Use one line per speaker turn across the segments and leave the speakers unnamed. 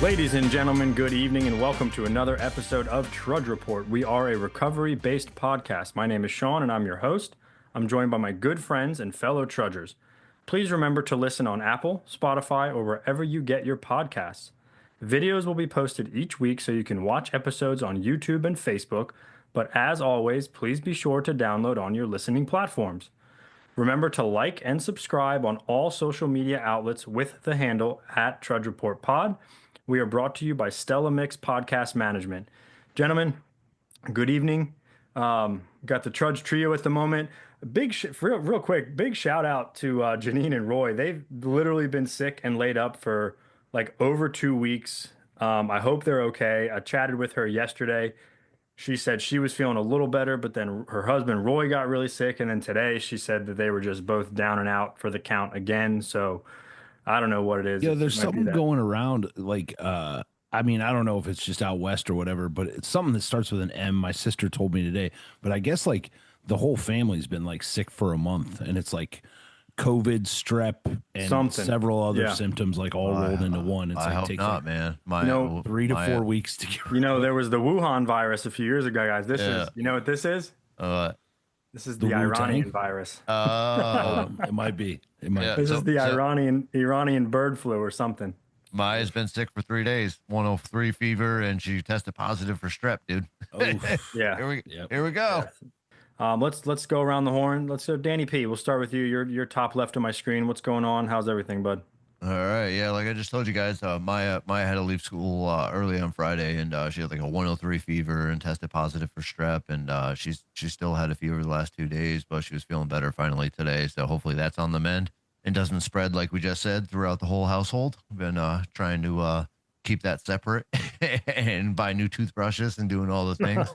Ladies and gentlemen, good evening and welcome to another episode of Trudge Report. We are a recovery-based podcast. My name is Sean and I'm your host. I'm joined by my good friends and fellow trudgers. Please remember to listen on Apple, Spotify, or wherever you get your podcasts. Videos will be posted each week so you can watch episodes on YouTube and Facebook, but as always, please be sure to download on your listening platforms. Remember to like and subscribe on all social media outlets with the handle at Trudge Report Pod. We are brought to you by Stella Mix Podcast Management. Gentlemen, good evening. Got the Trudge Trio at the moment. Real quick, big shout out to Janine and Roy. They've literally been sick and laid up for like over 2 weeks. I hope they're okay. I chatted with her yesterday. She said she was feeling a little better, but then her husband Roy got really sick. And then today she said that they were just both down and out for the count again. So I don't know what it is.
Yeah, there's something going around like I mean, I don't know if it's just out west or whatever, but it's something that starts with an M. My sister told me today, but I guess like the whole family's been like sick for a month, and it's like COVID, strep, and several other symptoms like all rolled into one. It's
I
like
hope not, man.
3 to 4 weeks to get.
There was the Wuhan virus a few years ago, guys. This is, you know what this is? This is the Iranian virus.
It might be. It might.
This is the Iranian bird flu or something.
Maya's been sick for 3 days, 103 fever, and she tested positive for strep, dude.
Yeah.
Here we go.
Yeah. Let's go around the horn. Let's go, Danny P. We'll start with you. You're top left of my screen. What's going on? How's everything, bud?
All right, yeah, like I just told you guys, Maya had to leave school early on Friday, and she had like a 103 fever and tested positive for strep, and she still had a fever the last 2 days, but she was feeling better finally today, so hopefully that's on the mend and doesn't spread like we just said throughout the whole household. We've been trying to keep that separate and buy new toothbrushes and doing all the things,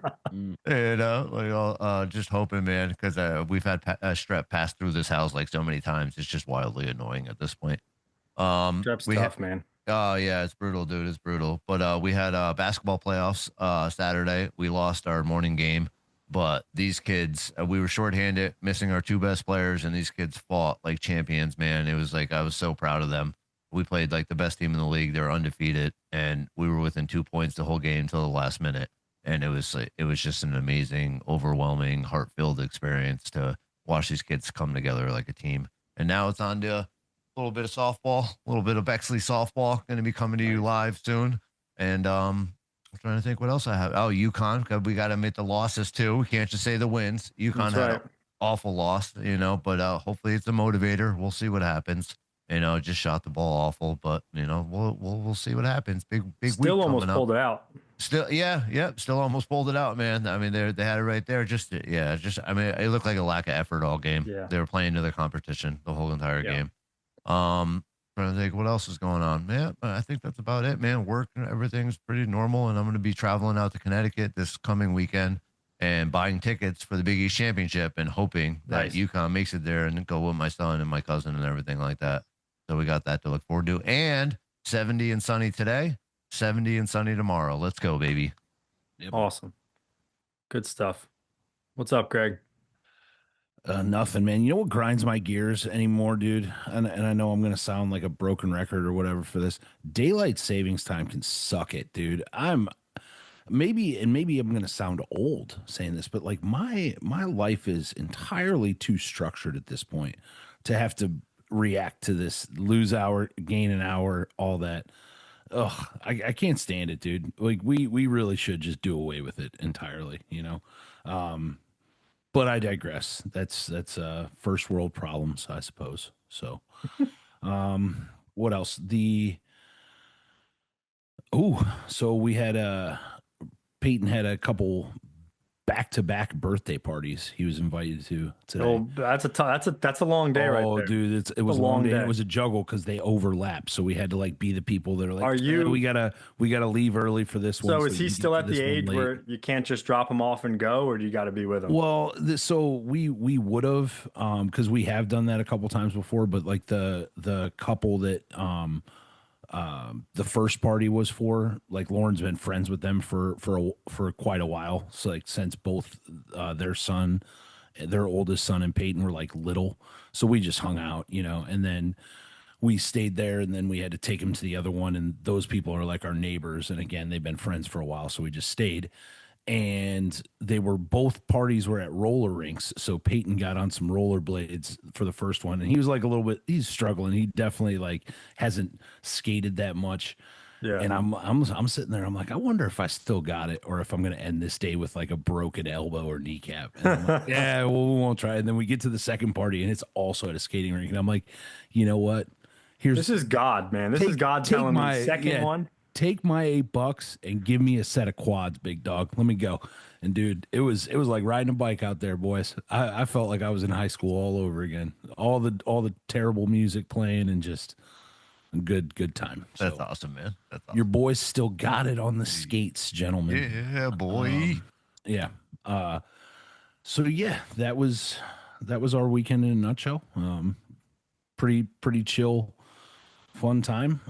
and just hoping, man, because we've had strep pass through this house like so many times. It's just wildly annoying at this point.
Strep's tough, man.
Oh yeah, it's brutal, dude. It's brutal. But we had basketball playoffs Saturday. We lost our morning game, but these kids, we were shorthanded, missing our two best players, and these kids fought like champions, man. It was like I was so proud of them. We played like the best team in the league. They were undefeated, and we were within 2 points the whole game until the last minute. And it was just an amazing, overwhelming, heart-filled experience to watch these kids come together like a team. And now it's on to a little bit of softball, a little bit of Bexley softball going to be coming to you live soon. And I'm trying to think what else I have. Oh, UConn, because we got to admit the losses too. We can't just say the wins. UConn had an awful loss, but hopefully it's a motivator. We'll see what happens. Just shot the ball awful, but we'll see what happens. Big
still
week
almost pulled it out.
Still, still almost pulled it out, man. I mean, they had it right there. I mean, it looked like a lack of effort all game.
Yeah.
They were playing to their competition the whole entire game. Trying to think what else is going on. Yeah, I think that's about it, man. Work and everything's pretty normal, and I'm going to be traveling out to Connecticut this coming weekend and buying tickets for the Big East Championship and hoping that UConn makes it there and go with my son and my cousin and everything like that. So we got that to look forward to. And 70 and sunny today, 70 and sunny tomorrow. Let's go, baby.
Yep. Awesome. Good stuff. What's up, Greg?
Nothing, man. You know what grinds my gears anymore, dude? And I know I'm going to sound like a broken record or whatever for this. Daylight savings time can suck it, dude. Maybe I'm going to sound old saying this, but like my life is entirely too structured at this point to have to react to this, lose hour, gain an hour, all that. Ugh, I can't stand it, dude. Like we really should just do away with it entirely, But I digress. That's first world problems, I suppose. So, what else? So we had Peyton had a couple back-to-back birthday parties he was invited to today.
Oh, that's a long day right there.
Oh, dude, it was a long day. It was a juggle because they overlap. So we had to like be the people that are like, we gotta leave early for this one.
So is he still at the age where you can't just drop him off and go, or do you got to be with him?
Well, so we would have because we have done that a couple times before, but like the couple that the first party was for, like Lauren's been friends with them for quite a while. So like since both their oldest son and Peyton were like little, so we just hung out, and then we stayed there, and then we had to take him to the other one, and those people are like our neighbors, and again, they've been friends for a while, so we just stayed. And they were both parties were at roller rinks, so Peyton got on some rollerblades for the first one, and he was like a little bit, he's struggling, he definitely like hasn't skated that much.
Yeah.
And I'm sitting there, I'm like, I wonder if I still got it, or if I'm gonna end this day with like a broken elbow or kneecap. And I'm like, yeah, well, we won't try. And then we get to the second party, and it's also at a skating rink, and I'm like, you know what?
This is God, man. This is God telling me second one.
Take my $8 and give me a set of quads, big dog. Let me go. And dude, it was like riding a bike out there, boys. I felt like I was in high school all over again. All the terrible music playing, and just a good time.
That's awesome, man. That's awesome.
Your boys still got it on the skates, gentlemen.
Yeah, boy.
Yeah. So yeah, that was our weekend in a nutshell. Pretty chill, fun time.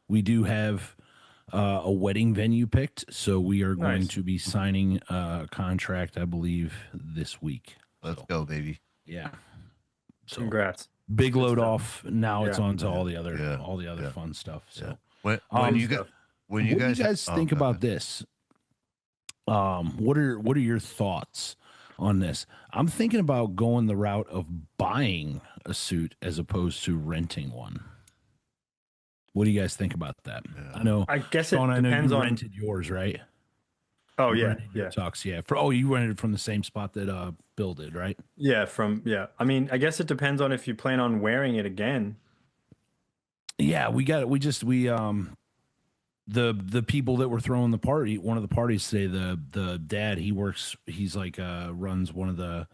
We do have a wedding venue picked, so we are going to be signing a contract, I believe, this week.
Let's go, baby.
Yeah. So
Congrats.
big load off. Now it's on to all the other fun stuff. So
When you guys
what do you guys think about this? What are your thoughts on this? I'm thinking about going the route of buying a suit as opposed to renting one. What do you guys think about that?
Yeah.
I know.
I guess it
Sean,
depends
I know you
on
rented yours, right?
Oh
You
yeah,
rented your
yeah.
Tux, yeah. You rented it from the same spot that Bill did, right?
Yeah, I mean, I guess it depends on if you plan on wearing it again.
Yeah, we the people that were throwing the party, one of the parties today, the dad, he's like runs one of the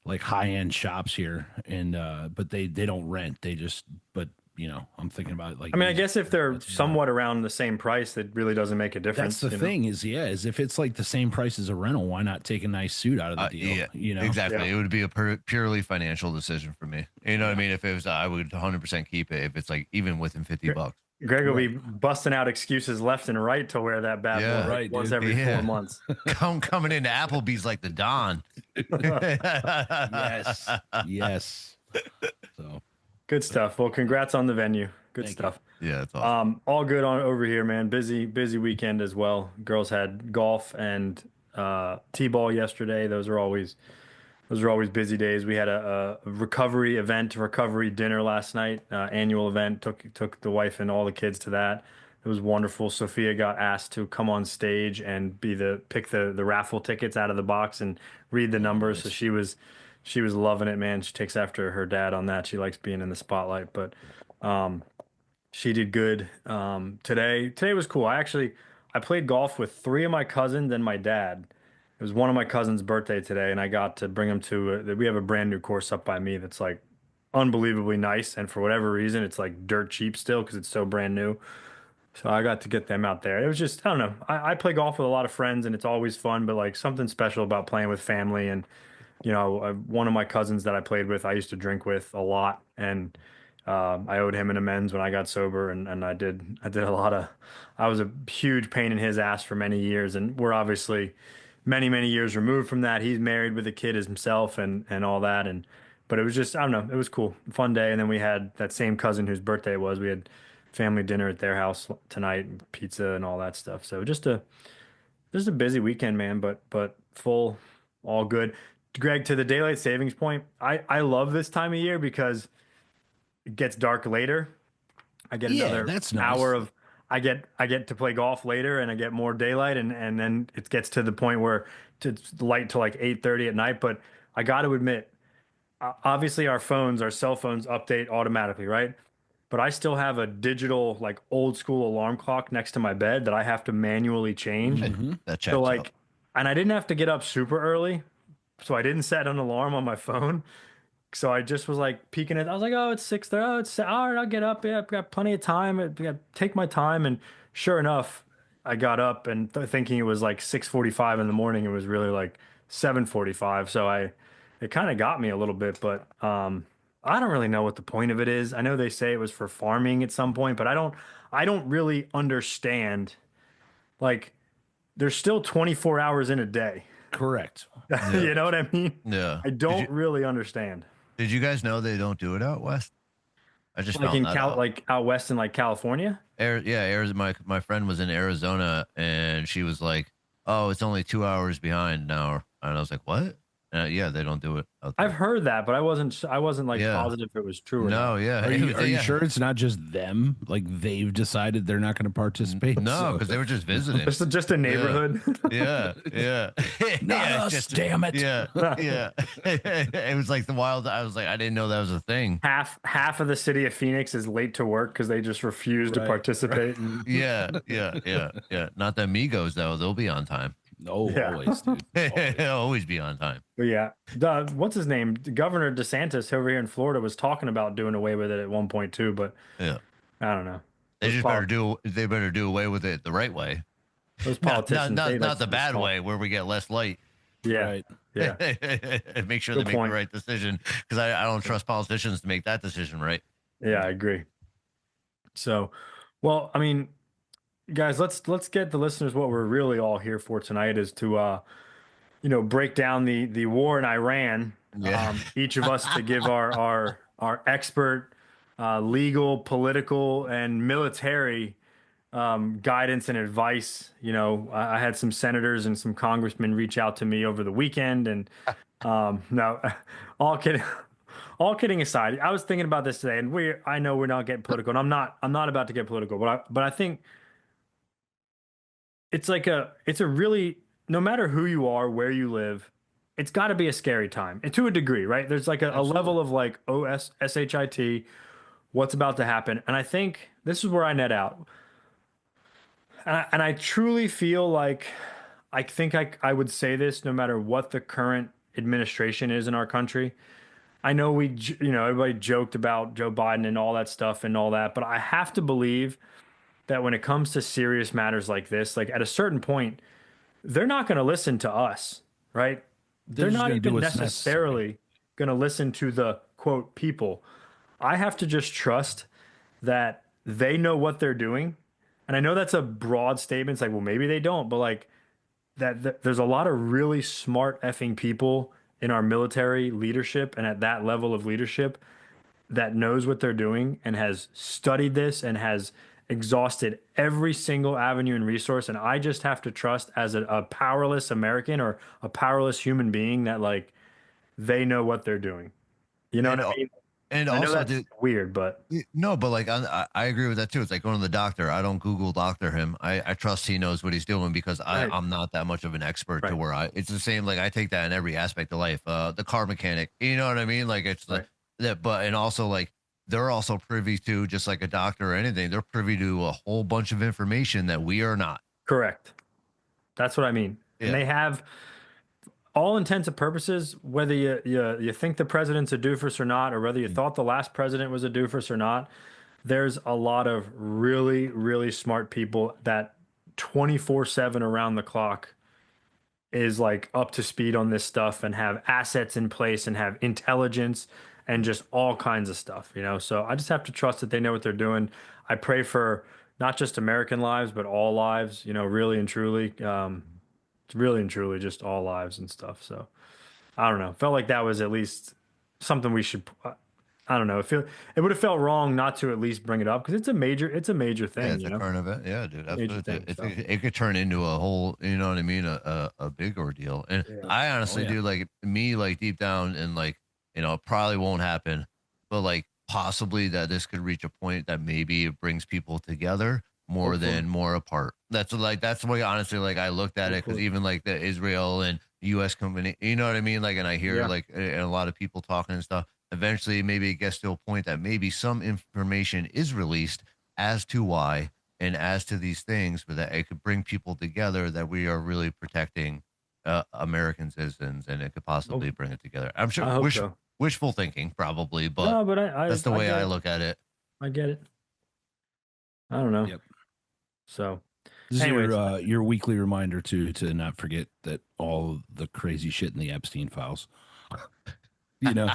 like high-end shops here, and but they don't rent, but you know, I'm thinking about like,
I mean, I guess if they're somewhat around the same price, that really doesn't make a difference.
that's the thing is if it's like the same price as a rental, why not take a nice suit out of the deal?
Yeah,
you know,
exactly.
Yeah.
It would be a purely financial decision for me. You know what I mean? If it was, I would 100% keep it. If it's like even within $50.
Greg will be busting out excuses left and right to wear that bad
Yeah.
boy
Right,
once
dude.
every 4 months.
Coming into Applebee's like the Don.
yes. So
Good stuff. Well, congrats on the venue. Good
Thank
stuff.
Yeah, it's awesome.
All good on over here, man. Busy weekend as well. Girls had golf and t-ball yesterday. Those are always busy days. We had a recovery dinner last night, annual event. Took the wife and all the kids to that. It was wonderful. Sophia got asked to come on stage and pick the raffle tickets out of the box and read the numbers. So she was loving it, man. She takes after her dad on that. She likes being in the spotlight, but she did good. Today was cool. I played golf with 3 of my cousins and my dad. It was one of my cousin's birthday today, and I got to bring him to we have a brand new course up by me that's like unbelievably nice, and for whatever reason, it's like dirt cheap still because it's so brand new. So I got to get them out there. It was just, I don't know. I play golf with a lot of friends, and it's always fun, but like something special about playing with family. And you know, one of my cousins that I played with, I used to drink with a lot, and I owed him an amends when I got sober, and I did a lot of. I was a huge pain in his ass for many years, and we're obviously many years removed from that. He's married with a kid as himself, and all that, and but it was just, I don't know, it was cool, fun day. And then we had that same cousin whose birthday it was. We had family dinner at their house tonight, and pizza and all that stuff. So just a busy weekend, man, but full, all good. Greg, to the daylight savings point, I love this time of year because it gets dark later. I get another
that's nice.
hour of I get to play golf later, and I get more daylight, and then it gets to the point where it's light till like 8:30 at night. But I got to admit, obviously our cell phones update automatically, right? But I still have a digital, like old school alarm clock next to my bed that I have to manually change.
That checks
So
out.
like, and I didn't have to get up super early, so I didn't set an alarm on my phone. So I just was like peeking it. I was like, oh, it's 6:30. Oh, it's all right. I'll get up. Yeah, I've got plenty of time. I got take my time. And sure enough, I got up and thinking it was like 6:45 in the morning. It was really like 7:45. So it kind of got me a little bit, but I don't really know what the point of it is. I know they say it was for farming at some point, but I don't really understand. Like, there's still 24 hours in a day.
correct.
You know what I mean?
Yeah.
I don't really understand.
Did you guys know they don't do it out west? I just
Like
found
in
that out.
like out west in like California.
Yeah, Arizona. My friend was in Arizona, and she was like, "Oh, it's only 2 hours behind now," and I was like, "What?" Yeah, they don't do it out
I've
there.
heard that, but I wasn't like
Yeah,
positive if it was true or
no,
not.
yeah,
Are you
yeah.
sure it's not just them? Like they've decided they're not going to participate.
No,
So
because they were just visiting.
Just a
Yeah,
neighborhood.
yeah.
not
Yeah, it's
us,
just
damn it.
yeah, yeah. It was like the wild. I was like, I didn't know that was a thing.
Half of the city of Phoenix is late to work because they just refuse to
Right.
participate. And
Yeah. Not the Migos though; they'll be on time.
No,
yeah,
always, dude. Always.
They'll always be on time.
but yeah, what's his name? Governor DeSantis over here in Florida was talking about doing away with it at one point too, but
Yeah,
I don't know.
they
Those
just
pol-
better do away with it the right way.
those
Not not
politicians, they
not
like
not
to
the
just
bad
talk.
way where we get less light.
Yeah,
Right.
yeah.
Make sure
Good
they make the
point.
right decision because I don't trust politicians to make that decision right.
Yeah, I agree. So, well, I mean, guys, let's get the listeners what we're really all here for tonight is to break down the war in Iran.
Yeah.
Each of us to give our expert legal, political, and military guidance and advice. I had some senators and some congressmen reach out to me over the weekend, and no, all kidding. All kidding aside, I was thinking about this today, and I know we're not getting political, and I'm not about to get political, but I think it's a really, no matter who you are, where you live, it's got to be a scary time, and to a degree, right? There's like a level of like shit, what's about to happen, and I think this is where I net out, and I truly feel like I think I would say this no matter what the current administration is in our country. I know everybody joked about Joe Biden and all that stuff and all that, but I have to believe that when it comes to serious matters like this, like at a certain point, they're not going to listen to us, right?
They're
They're
just
not
going to do
even
what's necessary.
necessarily going to listen to the quote people. I have to just trust that they know what they're doing. And I know that's a broad statement. It's like, well, maybe they don't, but like there's a lot of really smart effing people in our military leadership and at that level of leadership that knows what they're doing and has studied this and has exhausted every single avenue and resource. And I just have to trust as a powerless American or a powerless human being that like they know what they're doing. You know what
and
I
al-
mean?
and
I know
also,
that's
dude,
weird, but
no, but like I agree with that too. It's like going to the doctor. I don't Google doctor him. I trust he knows what he's doing because
right,
I'm not that much of an expert to
right,
where it's the same. Like I take that in every aspect of life. The car mechanic, you know what I mean? Like it's the
right.
that, but and also like they're also privy to just like a doctor or anything. They're privy to a whole bunch of information that we are not.
Correct. That's what I mean. And
Yeah.
they have all intents and purposes, whether you think the president's a doofus or not, or whether you thought the last president was a doofus or not, there's a lot of really, really smart people that 24/7 around the clock is like up to speed on this stuff and have assets in place and have intelligence and just all kinds of stuff. So I just have to trust that they know what they're doing. I pray for not just American lives, but all lives, really and truly just all lives and stuff. So I don't know. Felt like that was at least something we should. I don't know. It would have felt wrong not to at least bring it up because it's a major
Yeah,
thing,
it's a current event. Yeah, dude,
major
absolutely.
thing. So
It could turn into a whole, you know what I mean, a big ordeal. And
yeah,
I
Oh
honestly
yeah.
do like me, like deep down, and like it probably won't happen, but like possibly that this could reach a point that maybe it brings people together more
hopefully,
than more apart. That's the way honestly, like I looked at it because
hopefully,
even like the Israel and U.S. company, you know what I mean, like, and I hear
yeah.
like and a lot of people talking and stuff. Eventually, maybe it gets to a point that maybe some information is released as to why and as to these things, but that it could bring people together that we are really protecting American citizens, and it could
Hope,
possibly bring it together. I'm sure
I hope so.
wishful thinking, probably, but
No, but I
that's the
I
way
get
I
it.
look at it.
I get it. I don't know.
Yep.
So,
This is
anyways,
your weekly reminder to not forget that all the crazy shit in the Epstein files. You know,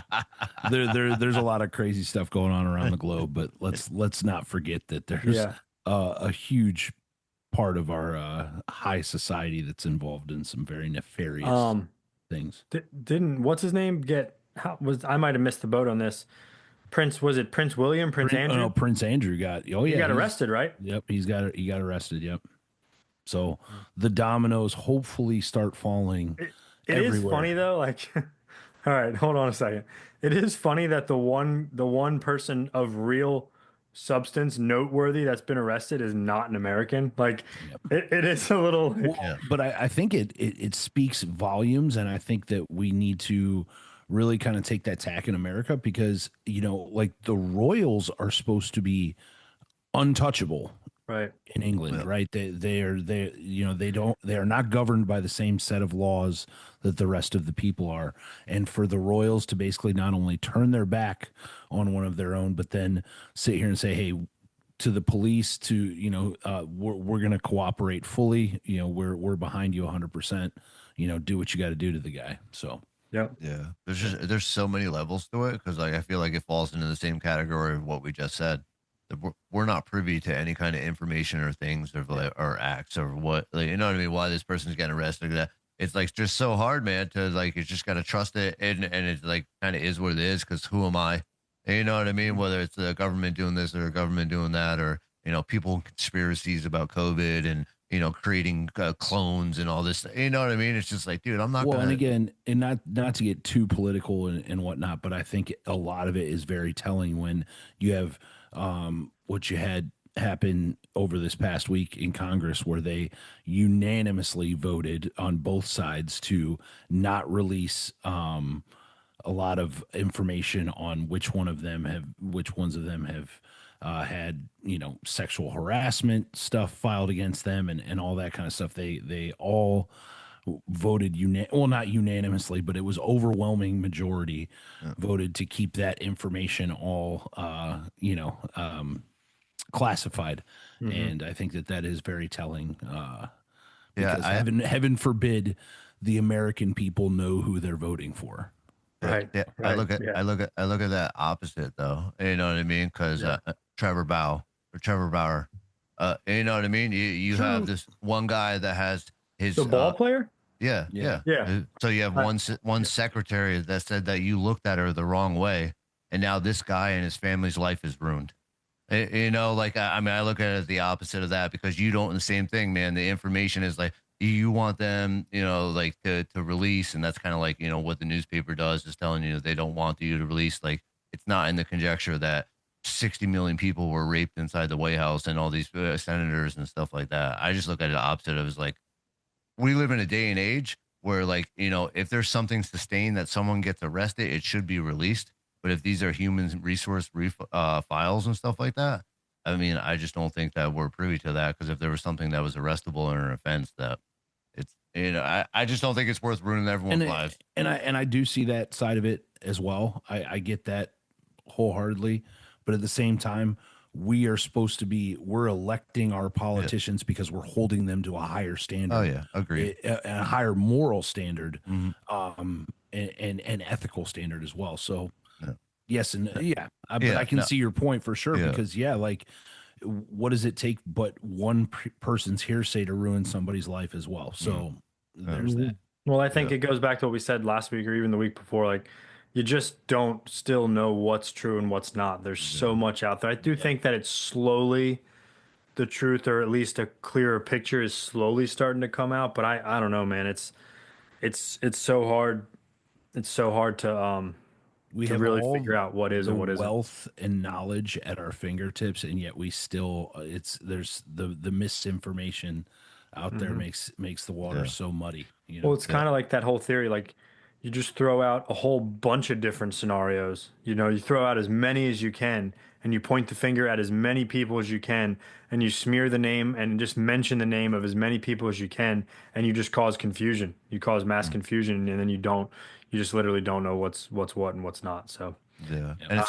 there's a lot of crazy stuff going on around the globe, but let's not forget that there's
yeah.
a huge part of our high society that's involved in some very nefarious
Um,
things.
didn't what's his name get? How was I might have missed the boat on this. Prince, was it Prince William, Prince
Oh,
Andrew?
no, Prince Andrew got. Oh yeah,
He got arrested, right?
Yep, he got arrested. Yep. So the dominoes hopefully start falling
It is
everywhere.
funny though, like all right, hold on a second. It is funny that the one person of real substance noteworthy that's been arrested is not an American. Like
Yep.
it is a little like,
Well, but I think it speaks volumes, and I think that we need to really kind of take that tack in America because like the royals are supposed to be untouchable
right.
in England,
Yep.
right? They are not governed by the same set of laws that the rest of the people are. And for the royals to basically not only turn their back on one of their own, but then sit here and say, "Hey," to the police, to we're going to cooperate fully. We're behind you 100%. Do what you got to do to the guy. So
Yep.
Yeah, there's so many levels to it because like I feel like it falls into the same category of what we just said. That we're not privy to any kind of information or things or acts or what, like, you know what I mean? Why this person's getting arrested? That it's like just so hard, man. To like you just gotta trust it, and it's like kind of is what it is because who am I? And you know what I mean? Whether it's the government doing this or the government doing that, or people in conspiracies about COVID and creating clones and all this. You know what I mean? It's just like, dude, I'm not
well, and
gonna.
again, and not to get too political and whatnot, but I think a lot of it is very telling when you have what you had happen over this past week in Congress, where they unanimously voted on both sides to not release a lot of information on which ones of them have had sexual harassment stuff filed against them and all that kind of stuff. They all voted well, not unanimously, but it was overwhelming majority voted to keep that information all classified. And I think that is very telling because
Yeah,
heaven forbid the American people know who they're voting for.
Right.
Yeah, I
Right.
look at
Yeah.
I look at that opposite though. You know what I mean? Because
Yeah.
Trevor Bauer, you know what I mean? You have
True.
this one guy that has his
The ball player?
yeah,
Yeah.
yeah.
Yeah.
So you have
I-
one secretary that said that you looked at her the wrong way, and now this guy and his family's life is ruined. Like I mean, I look at it as the opposite of that because you don't. The same thing, man. The information is like you want them, like to release, and that's kind of like what the newspaper does is telling you they don't want you to release. Like it's not in the conjecture that 60 million people were raped inside the White House and all these senators and stuff like that. I just look at it opposite of is like we live in a day and age where like if there's something sustained that someone gets arrested, it should be released. But if these are human resource files and stuff like that, I mean, I just don't think that we're privy to that because if there was something that was arrestable or an offense, that it's I just don't think it's worth ruining everyone's lives.
And I do see that side of it as well. I get that wholeheartedly, but at the same time, we're electing our politicians because we're holding them to a higher standard.
Oh yeah, agreed.
A higher moral standard,
Mhm.
and ethical standard as well. So
Yeah.
yes, and but
Yeah,
I can
no.
see your point for sure
Yeah.
because like what does it take but one person's hearsay to ruin somebody's life as well? So there's that.
Well, I think it goes back to what we said last week or even the week before. Like, you just don't still know what's true and what's not. There's so much out there. I do think that it's slowly the truth, or at least a clearer picture, is slowly starting to come out. But I don't know, man. It's so hard. It's so hard
We
to
have
really
all
figure out what is
the
and what isn't.
wealth and knowledge at our fingertips, and yet we still there's the misinformation out there makes the water so muddy.
Well, it's kind of like that whole theory. Like, you just throw out a whole bunch of different scenarios. You throw out as many as you can, and you point the finger at as many people as you can, and you smear the name and just mention the name of as many people as you can, and you just cause confusion. You cause mass confusion, and then you just literally don't know what's what and what's not. So
Yeah, and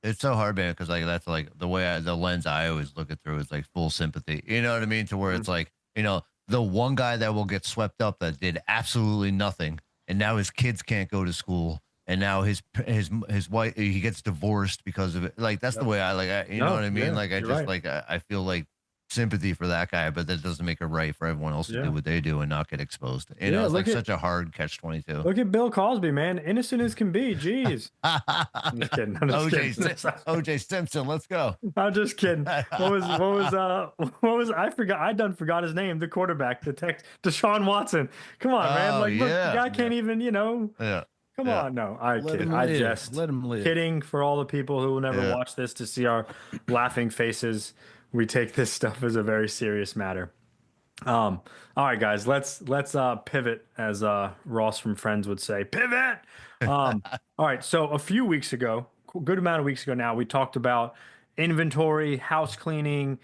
it's so hard, man, because like that's like the lens I always look it through is like full sympathy. You know what I mean? To where it's like the one guy that will get swept up that did absolutely nothing, and now his kids can't go to school, and now his wife he gets divorced because of it. Like that's the way I like. You know what I mean?
yeah,
Like I
you're
just
right.
like I feel like sympathy for that guy, but that doesn't make it right for everyone else to do
Yeah.
what they do and not get exposed. You know,
Yeah,
it's like such a hard catch-22.
look at Bill Cosby, man. Innocent as can be. Jeez. I'm just kidding. I'm just
OJ,
kidding.
OJ Simpson, let's go.
I'm just kidding. What was I forgot? I done forgot his name. The quarterback, Deshaun Watson. Come on, man.
Oh
Like, look, the
yeah,
guy can't even,
yeah,
come
yeah,
on. No, I
Let
kid.
him
I
live.
just
Let him live.
kidding for all the people who will never
yeah.
watch this to see our laughing faces. We take this stuff as a very serious matter. All right, guys, let's pivot, as Ross from Friends would say. Pivot. All right, so a few weeks ago, good amount of weeks ago now, we talked about inventory, house cleaning,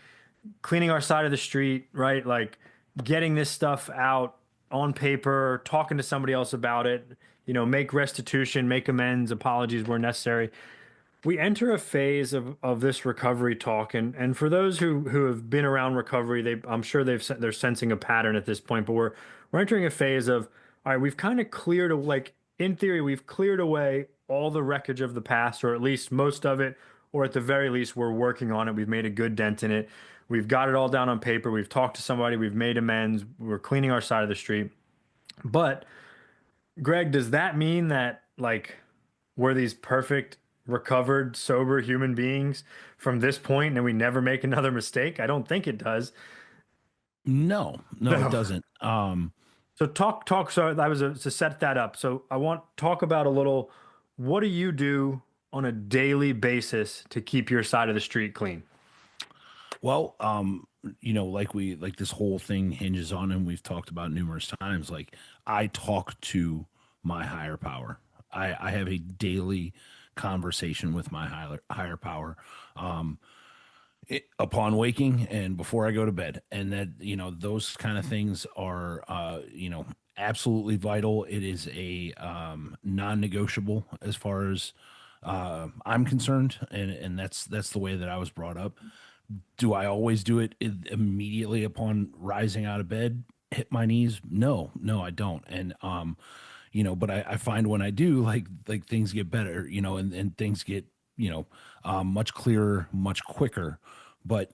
cleaning our side of the street, right? Like getting this stuff out on paper, talking to somebody else about it, make restitution, make amends, apologies where necessary. We enter a phase of this recovery talk, and for those who have been around recovery, I'm sure they're sensing a pattern at this point. But we're entering a phase of, all right, we've kind of cleared, like in theory, we've cleared away all the wreckage of the past, or at least most of it, or at the very least, we're working on it. We've made a good dent in it. We've got it all down on paper. We've talked to somebody. We've made amends. We're cleaning our side of the street. But Greg, does that mean that like we're these perfect, recovered, sober human beings from this point and we never make another mistake? I don't think it does.
No,
No.
it doesn't.
So talk. So I was to set that up. So I want talk about a little. What do you do on a daily basis to keep your side of the street clean?
Well, like this whole thing hinges on, and we've talked about numerous times. Like I talk to my higher power. I have a daily conversation with my higher power. Upon waking and before I go to bed. And that, those kind of things are, absolutely vital. It is a non-negotiable as far as I'm concerned. And that's the way that I was brought up. Do I always do it immediately upon rising out of bed? Hit my knees? No, I don't. And, but I find when I do, like things get better, and things get, much clearer, much quicker. But,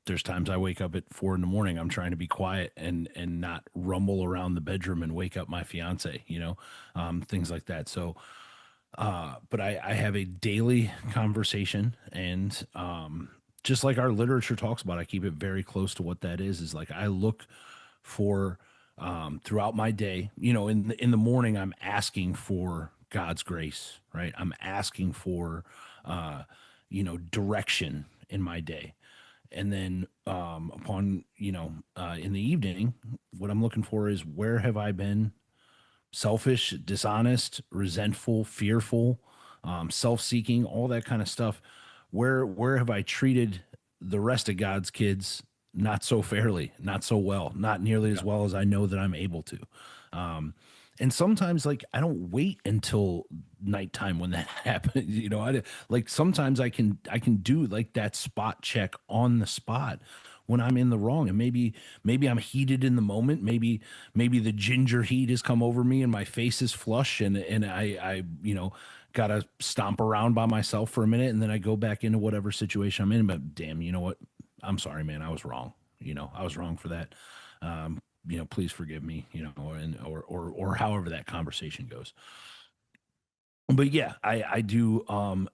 there's times I wake up at 4 a.m. I'm trying to be quiet and not rumble around the bedroom and wake up my fiance, things like that. So, but I have a daily conversation, and just like our literature talks about, I keep it very close to what that is like I look for throughout my day, in the morning, I'm asking for God's grace, right? I'm asking for, direction in my day. And then upon, in the evening, what I'm looking for is where have I been selfish, dishonest, resentful, fearful, self-seeking, all that kind of stuff. Where have I treated the rest of God's kids not so fairly, not so well, not nearly as well as I know that I'm able to? And sometimes, like, I don't wait until nighttime when that happens. Sometimes I can do like that spot check on the spot when I'm in the wrong, and maybe I'm heated in the moment. Maybe the ginger heat has come over me and my face is flush, and I gotta stomp around by myself for a minute, and then I go back into whatever situation I'm in. But damn, you know what? I'm sorry, man. I was wrong. I was wrong for that. Please forgive me, or however that conversation goes. But yeah, I do,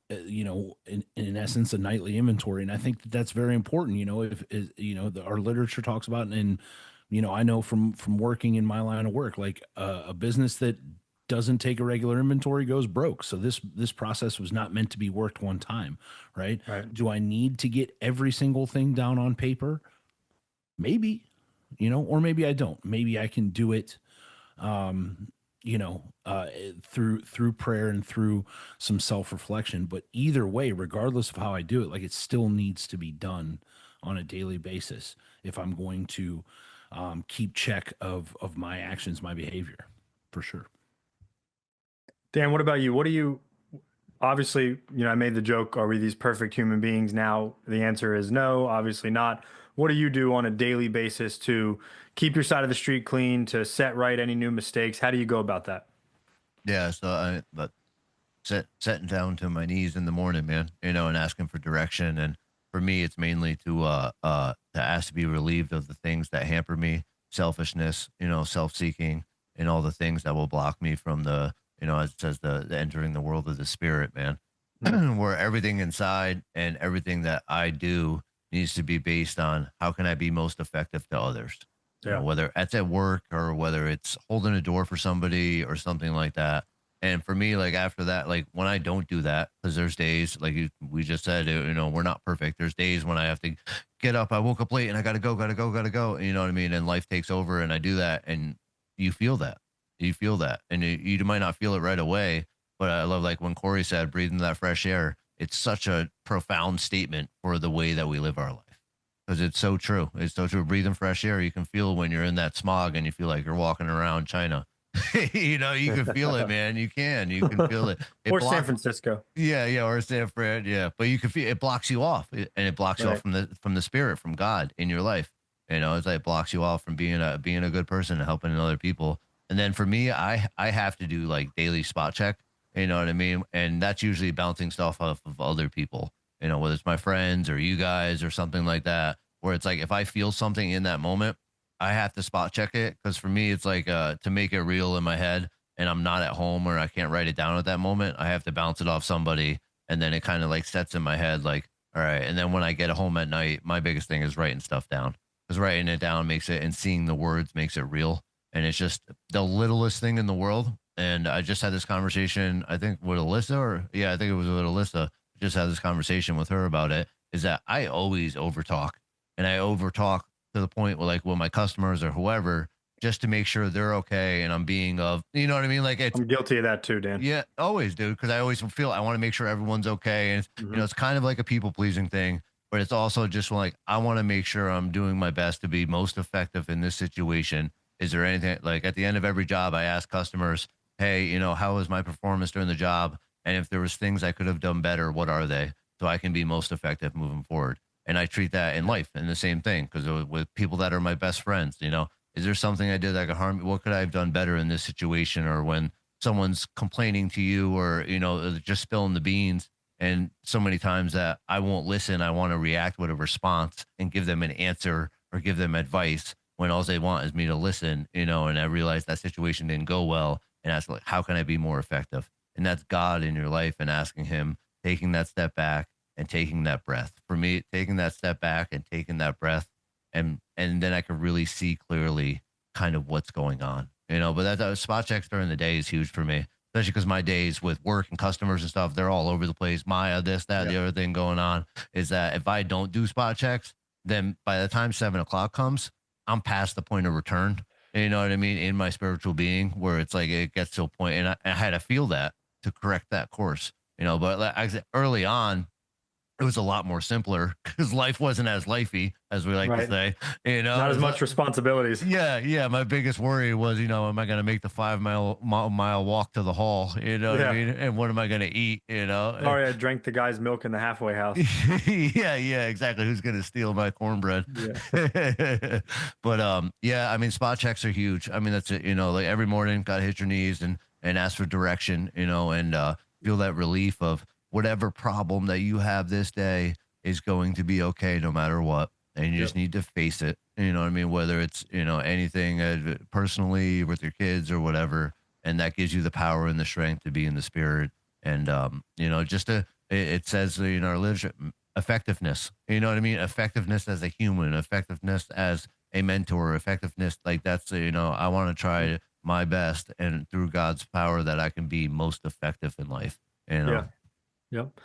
in essence, a nightly inventory. And I think that's very important. Our literature talks about, and, I know from working in my line of work, like a business that doesn't take a regular inventory goes broke. So this process was not meant to be worked one time, right?
Right.
Do I need to get every single thing down on paper? Maybe, or maybe I don't. Maybe I can do it, through prayer and through some self-reflection. But either way, regardless of how I do it, like it still needs to be done on a daily basis if I'm going to keep check of my actions, my behavior, for sure.
Dan, what about you? What do you obviously, I made the joke, are we these perfect human beings now? The answer is no, obviously not. What do you do on a daily basis to keep your side of the street clean, to set right any new mistakes? How do you go about that?
Yeah, so but setting down to my knees in the morning, man, and asking for direction, and for me, it's mainly to ask to be relieved of the things that hamper me, selfishness, self-seeking, and all the things that will block me from as it says, the entering the world of the spirit, man,
Mm.
where everything inside and everything that I do needs to be based on how can I be most effective to others.
Yeah.
Whether it's at work or whether it's holding a door for somebody or something like that. And for me, like after that, like when I don't do that, because there's days, like we just said, we're not perfect. There's days when I have to get up. I woke up late and I got to go, got to go, got to go. You know what I mean? And life takes over and I do that. And you feel that. You feel that. And you might not feel it right away. But I love, like when Corey said, breathing that fresh air. It's such a profound statement for the way that we live our life. Because it's so true. It's so true. Breathing fresh air, you can feel when you're in that smog and you feel like you're walking around China. You can feel it, man. You can feel it.
Or San Francisco.
Yeah, or San Fran, yeah. But you can feel it blocks you off, and it blocks you off
Right.
from the spirit, from God in your life. It's like it blocks you off from being a good person and helping other people. And then for me, I have to do like daily spot check. You know what I mean? And that's usually bouncing stuff off of other people. Whether it's my friends or you guys or something like that. Where it's like if I feel something in that moment, I have to spot check it because for me, it's like to make it real in my head and I'm not at home or I can't write it down at that moment. I have to bounce it off somebody. And then it kind of like sets in my head, like, all right. And then when I get home at night, my biggest thing is writing stuff down because writing it down makes it and seeing the words makes it real. And it's just the littlest thing in the world. And I just had this conversation, I think with Alyssa, I think it was with Alyssa. Just had this conversation with her about it. Is that I always overtalk and I overtalk to the point where like with my customers or whoever, just to make sure they're okay and I'm being you know what I mean? Like it's
I'm guilty of that too, Dan.
yeah, always, dude, because I always feel I want to make sure everyone's okay. And
Hmm.
it's kind of like a people pleasing thing, but it's also just like I want to make sure I'm doing my best to be most effective in this situation. Is there anything like at the end of every job I ask customers, hey, how was my performance during the job? And if there was things I could have done better, what are they? So I can be most effective moving forward. And I treat that in life and the same thing because with people that are my best friends, is there something I did that could harm me? What could I have done better in this situation? Or when someone's complaining to you or, just spilling the beans. And so many times that I won't listen, I want to react with a response and give them an answer or give them advice when all they want is me to listen, and I realize that situation didn't go well. And ask, like, how can I be more effective? And that's God in your life and asking Him, taking that step back and taking that breath. For me, taking that step back and taking that breath, and then I could really see clearly kind of what's going on. But that spot checks during the day is huge for me, especially because my days with work and customers and stuff, they're all over the place. Maya, this, that,
Yeah.
the other thing going on is that if I don't do spot checks, then by the time 7 o'clock comes, I'm past the point of return. You know what I mean? In my spiritual being, where it's like it gets to a point, and I had to feel that to correct that course. But like I said, early on, it was a lot more simpler because life wasn't as lifey as we like to
Right.
say.
Not as much responsibilities.
Yeah. My biggest worry was, am I going to make the 5 mile walk to the hall? You know what I
Yeah.
mean? And what am I going to eat?
Sorry, I drank the guy's milk in the halfway house.
Yeah, exactly. Who's going to steal my cornbread?
Yeah.
But yeah, I mean, spot checks are huge. I mean, that's it. Like every morning, got to hit your knees and ask for direction. And feel that relief of whatever problem that you have this day is going to be okay no matter what. And you just need to face it. You know what I mean? Whether it's, anything personally with your kids or whatever. And that gives you the power and the strength to be in the spirit. And, just it says in our literature, effectiveness, you know what I mean? Effectiveness as a human, effectiveness as a mentor, effectiveness. Like that's, I want to try my best and through God's power that I can be most effective in life.
Yeah. Yep.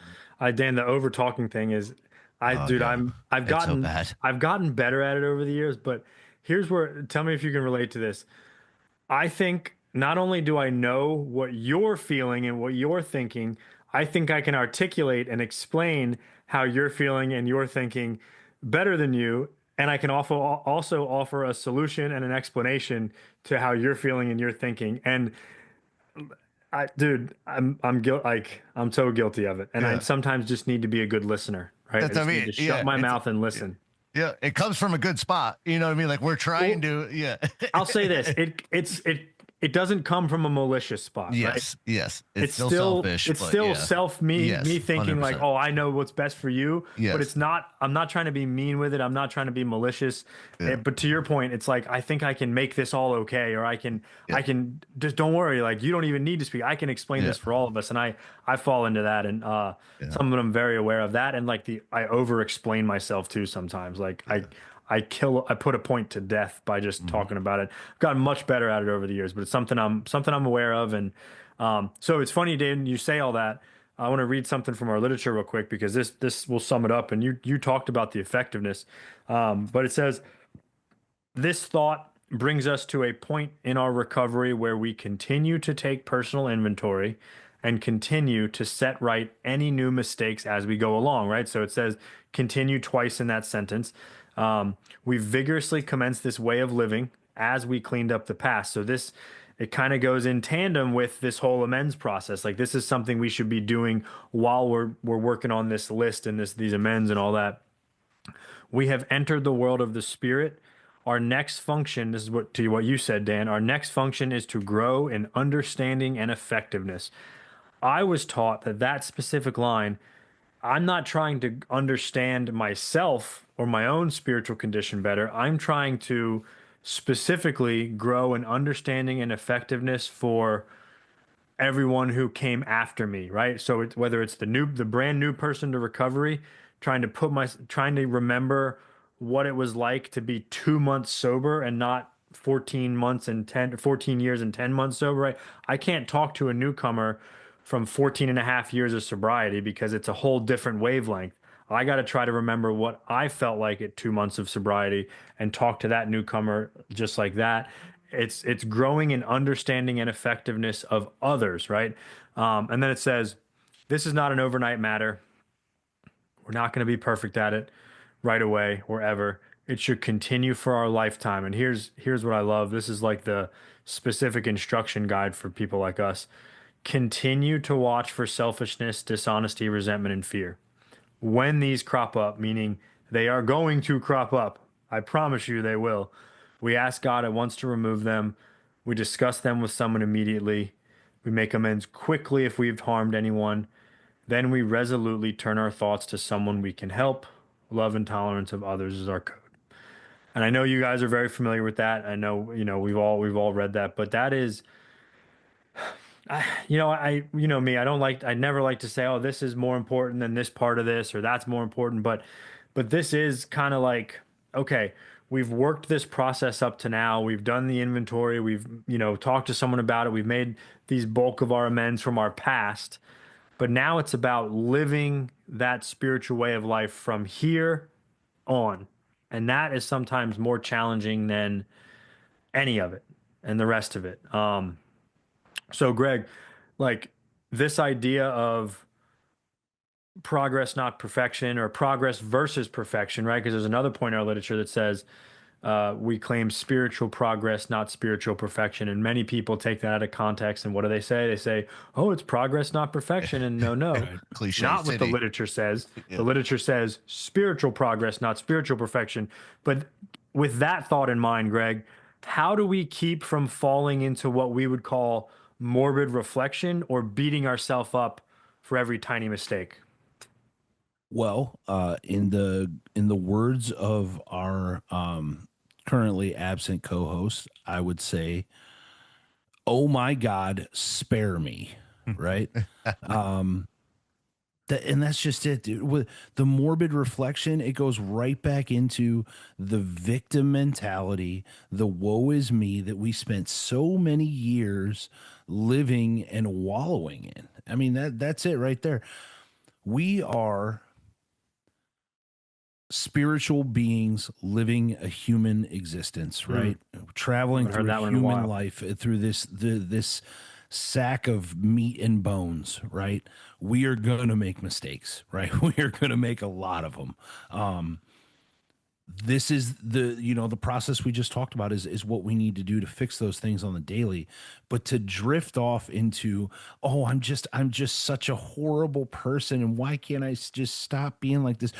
Dan, the over talking thing is,
Oh,
dude,
yeah. It's so bad.
I've gotten better at it over the years, but here's where, tell me if you can relate to this. I think not only do I know what you're feeling and what you're thinking, I think I can articulate and explain how you're feeling and you're thinking better than you. And I can also offer a solution and an explanation to how you're feeling and you're thinking. And dude, I'm so guilty of it, and I
Yeah.
sometimes just need to be a good listener, right? I
That's, I
just need
mean,
to shut
yeah.
my mouth and listen.
Yeah. It comes from a good spot. You know what I mean? Like we're trying
Well,
to, yeah.
I'll say this: it doesn't come from a malicious spot, right?
Yes, yes. It's still selfish,
it's
but
still
yeah.
self me
Yes,
thinking like,
100%.
oh, I know what's best for you, but
Yes.
it's not. I'm not trying to be mean with it. I'm not trying to be malicious.
Yeah.
But to your point, it's like I think I can make this all okay, or
Yeah.
I can just don't worry. Like you don't even need to speak. I can explain
Yeah.
this for all of us, and I fall into that, and
Yeah.
some of them I'm very aware of that, and like I over explain myself too sometimes. Like
Yeah.
I put a point to death by just
Mhm.
talking about it. I've gotten much better at it over the years, but it's something I'm aware of. And so it's funny, Dan, you say all that. I want to read something from our literature real quick because this will sum it up. And you talked about the effectiveness, but it says this thought brings us to a point in our recovery where we continue to take personal inventory and continue to set right any new mistakes as we go along, right? So it says continue twice in that sentence. We vigorously commenced this way of living as we cleaned up the past. So it kind of goes in tandem with this whole amends process. Like this is something we should be doing while we're working on this list and these amends and all that. We have entered the world of the spirit. Our next function, this is what you said, Dan. Our next function is to grow in understanding and effectiveness. I was taught that specific line, I'm not trying to understand myself or my own spiritual condition better. I'm trying to specifically grow in understanding and effectiveness for everyone who came after me, right? So whether it's the brand new person to recovery, trying to remember what it was like to be 2 months sober and not 14 years and 10 months sober, right? I can't talk to a newcomer from 14 and a half years of sobriety because it's a whole different wavelength. I got to try to remember what I felt like at 2 months of sobriety and talk to that newcomer just like that. It's growing in understanding and effectiveness of others, right? And then it says, this is not an overnight matter. We're not going to be perfect at it right away or ever. It should continue for our lifetime. And here's what I love. This is like the specific instruction guide for people like us. Continue to watch for selfishness, dishonesty, resentment, and fear. When these crop up, meaning they are going to crop up, I promise you they will. We ask God at once to remove them. We discuss them with someone immediately. We make amends quickly if we've harmed anyone. Then we resolutely turn our thoughts to someone we can help. Love and tolerance of others is our code. And I know you guys are very familiar with that. I know, we've all read that, but that is, me, I never like to say, oh, this is more important than this part of this, or that's more important. But this is kind of like, okay, we've worked this process up to now. We've done the inventory. We've, talked to someone about it. We've made these bulk of our amends from our past. But now it's about living that spiritual way of life from here on. And that is sometimes more challenging than any of it and the rest of it. So, Greg, like this idea of progress, not perfection, or progress versus perfection, right? Because there's another point in our literature that says we claim spiritual progress, not spiritual perfection. And many people take that out of context. And what do they say? They say, oh, it's progress, not perfection. And no,
Right.
it's
Cliche
not what the
city.
literature says.
Yeah.
The literature says spiritual progress, not spiritual perfection. But with that thought in mind, Greg, how do we keep from falling into what we would call morbid reflection or beating ourselves up for every tiny mistake?
Well, in the words of our currently absent co-host, I would say, "Oh my God, spare me!" Right? And that's just it, dude. With the morbid reflection, it goes right back into the victim mentality, the woe is me that we spent so many years living and wallowing in. I mean, that's it right there. We are spiritual beings living a human existence, right? Traveling
Haven't heard
through
that one in a
human
while.
life through this sack of meat and bones, right? We are going to make mistakes, right? We are going to make a lot of them. This is the process we just talked about is what we need to do to fix those things on the daily. But to drift off into, oh, I'm just such a horrible person, and why can't I just stop being like this?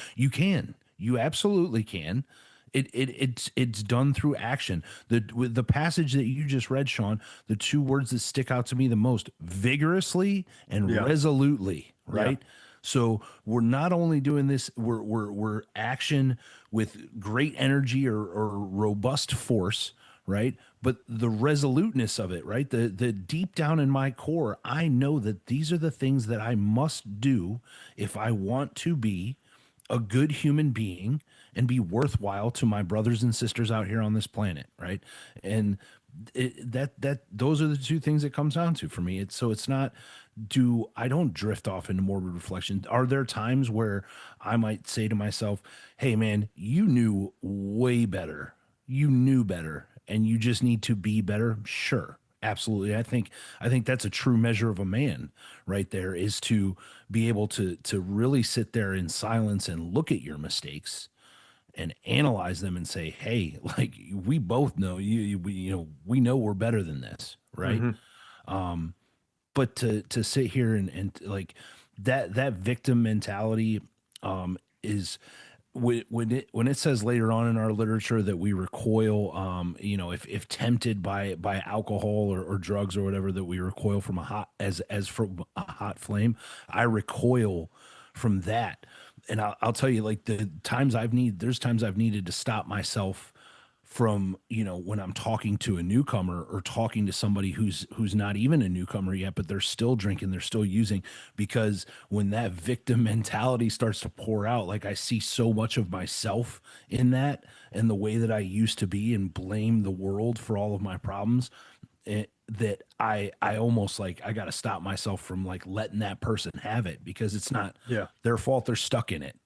You absolutely can. It's done through action. The passage that you just read, Sean, the two words that stick out to me the most: vigorously and
Yeah.
resolutely.
Yeah.
Right. So we're not only doing this, we're action with great energy or robust force, right? But the resoluteness of it, right? The deep down in my core, I know that these are the things that I must do if I want to be a good human being and be worthwhile to my brothers and sisters out here on this planet, right? And that those are the two things it comes down to for me. It's not, do I don't drift off into morbid reflection. Are there times where I might say to myself, "Hey man, you knew way better. You knew better and you just need to be better." Sure. Absolutely. I think that's a true measure of a man right there, is to be able to really sit there in silence and look at your mistakes and analyze them and say, "Hey, like we both know we know we're better than this," right?
Hmm.
But to sit here and like that victim mentality is when it says later on in our literature that we recoil, if tempted by alcohol or drugs or whatever, that we recoil from a hot as from a hot flame. I recoil from that. And I'll tell you, like, there's times I've needed to stop myself from, when I'm talking to a newcomer or talking to somebody who's not even a newcomer yet, but they're still drinking, they're still using, because when that victim mentality starts to pour out, like, I see so much of myself in that and the way that I used to be and blame the world for all of my problems. That I almost, like, I got to stop myself from, like, letting that person have it, because it's not
Yeah.
their fault. They're stuck in it,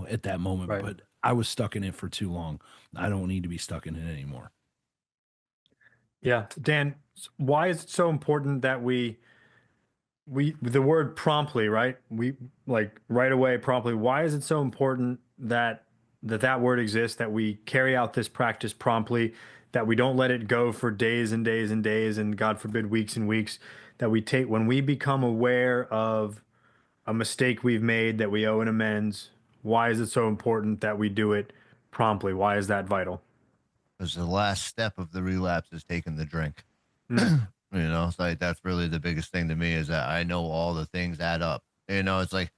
at that moment.
Right.
But I was stuck in it for too long. I don't need to be stuck in it anymore.
Yeah. Dan, why is it so important that the word promptly, right? We like right away, promptly. Why is it so important that word exists, that we carry out this practice promptly, that we don't let it go for days and days and days, and God forbid, weeks and weeks, that we take when we become aware of a mistake we've made, that we owe an amends? Why is it so important that we do it promptly? Why is that vital?
Because the last step of the relapse is taking the drink.
Mm,
It's like that's really the biggest thing to me, is that I know all the things add up. It's like,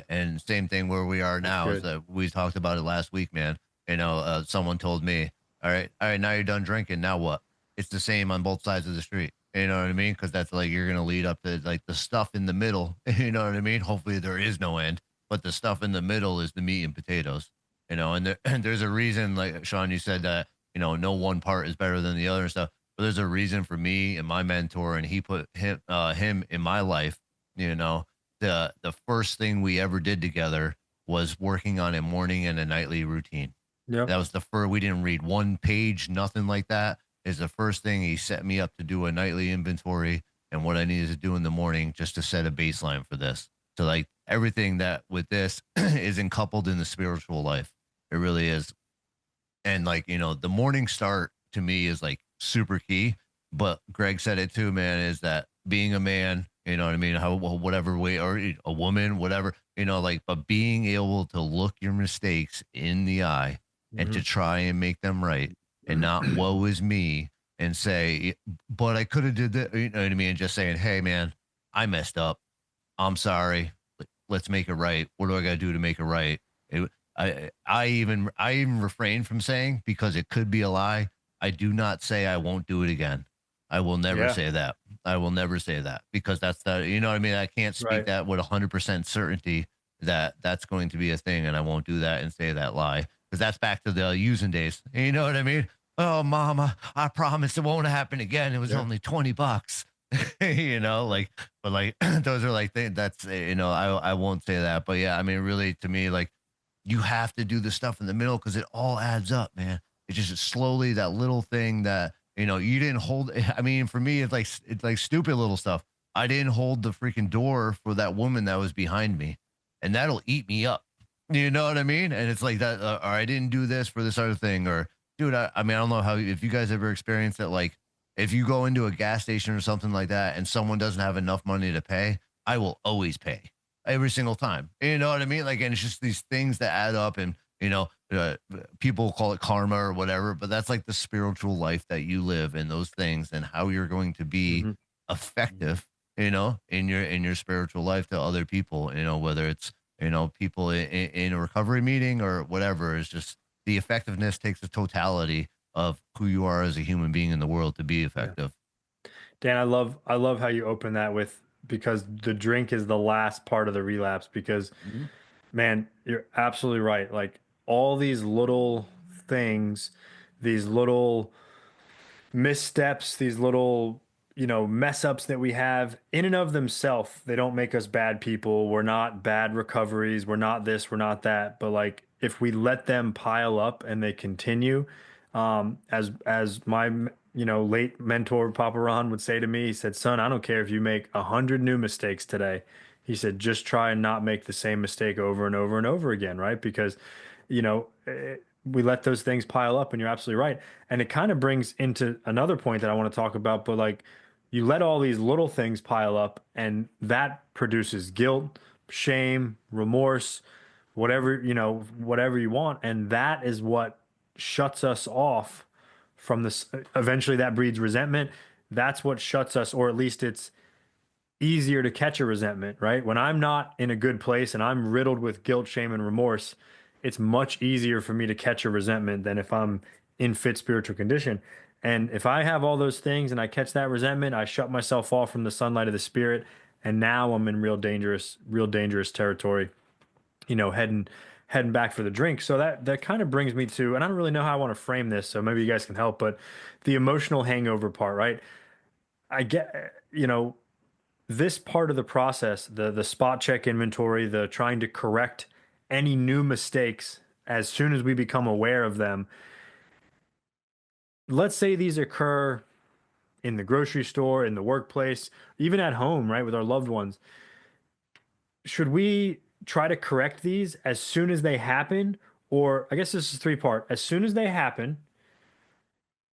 and same thing where we are
that's
now is
good.
that we talked about it last week, man. Someone told me, all right, now you're done drinking. Now what? It's the same on both sides of the street. You know what I mean? Because that's like, you're going to lead up to like the stuff in the middle. You know what I mean? Hopefully there is no end, but the stuff in the middle is the meat and potatoes, and there's a reason, like Sean, you said that, no one part is better than the other and stuff. But there's a reason for me and my mentor, and he put him in my life. You know, the first thing we ever did together was working on a morning and a nightly routine.
Yep.
That was the first. We didn't read one page, nothing like that. Is the first thing he set me up to do a nightly inventory and what I needed to do in the morning, just to set a baseline for this. So like everything that with this is coupled in the spiritual life. It really is. And like, the morning start to me is like super key. But Greg said it too, man, is that being a man, you know what I mean? How, whatever way, or a woman, whatever, like, but being able to look your mistakes in the eye and to
Mhm.
try and make them right, and not woe is me, and say, but I could have did that, you know what I mean? And just saying, hey, man, I messed up. I'm sorry. Let's make it right. What do I got to do to make it right? It, I even refrain from saying, because it could be a lie. I do not say I won't do it again. I will never
Yeah.
say that. I will never say that, because that's the, you know what I mean? I can't speak
Right.
that with 100% certainty that that's going to be a thing, and I won't do that and say that lie, because that's back to the using days. You know what I mean? Oh, mama, I promise it won't happen again. It was
Yeah.
only $20. Like, but like those are like things that's, I won't say that. But yeah, I mean, really, to me, like, you have to do the stuff in the middle, because it all adds up, man. It's just slowly that little thing that, you didn't hold. I mean, for me, it's like stupid little stuff. I didn't hold the freaking door for that woman that was behind me, and that'll eat me up. You know what I mean? And it's like that, or I didn't do this for this other thing, or dude, I mean, I don't know how, if you guys ever experienced that, like, if you go into a gas station or something like that and someone doesn't have enough money to pay, I will always pay every single time. You know what I mean? Like, and it's just these things that add up. And People call it karma or whatever, but that's like the spiritual life that you live and those things and how you're going to be
Hmm.
effective, in your spiritual life to other people, whether it's, people in a recovery meeting or whatever, is just the effectiveness takes the totality of who you are as a human being in the world to be
Yeah.
effective.
Dan, I love how you open that with because the drink is the last part of the relapse because
Mhm.
man, you're absolutely right. Like all these little things, these little missteps, these little, mess ups that we have in and of themselves, they don't make us bad people. We're not bad recoveries. We're not this, we're not that. But like if we let them pile up and they continue, as my, late mentor Papa Ron would say to me, he said, "Son, I don't care if you make 100 new mistakes today." He said, "Just try and not make the same mistake over and over and over again, right? Because, we let those things pile up, and you're absolutely right. And it kind of brings into another point that I want to talk about, but like you let all these little things pile up, and that produces guilt, shame, remorse, whatever you want. And that is what shuts us off from this. Eventually, that breeds resentment. That's what shuts us, or at least it's easier to catch a resentment, right? When I'm not in a good place and I'm riddled with guilt, shame, and remorse, it's much easier for me to catch a resentment than if I'm in fit spiritual condition. And if I have all those things and I catch that resentment, I shut myself off from the sunlight of the spirit. And now I'm in real dangerous territory, heading back for the drink. So that kind of brings me to, and I don't really know how I want to frame this, so maybe you guys can help, but the emotional hangover part, right? I get, this part of the process, the spot check inventory, the trying to correct any new mistakes as soon as we become aware of them. Let's say these occur in the grocery store, in the workplace, even at home, right, with our loved ones. Should we try to correct these as soon as they happen? Or I guess this is three part. As soon as they happen,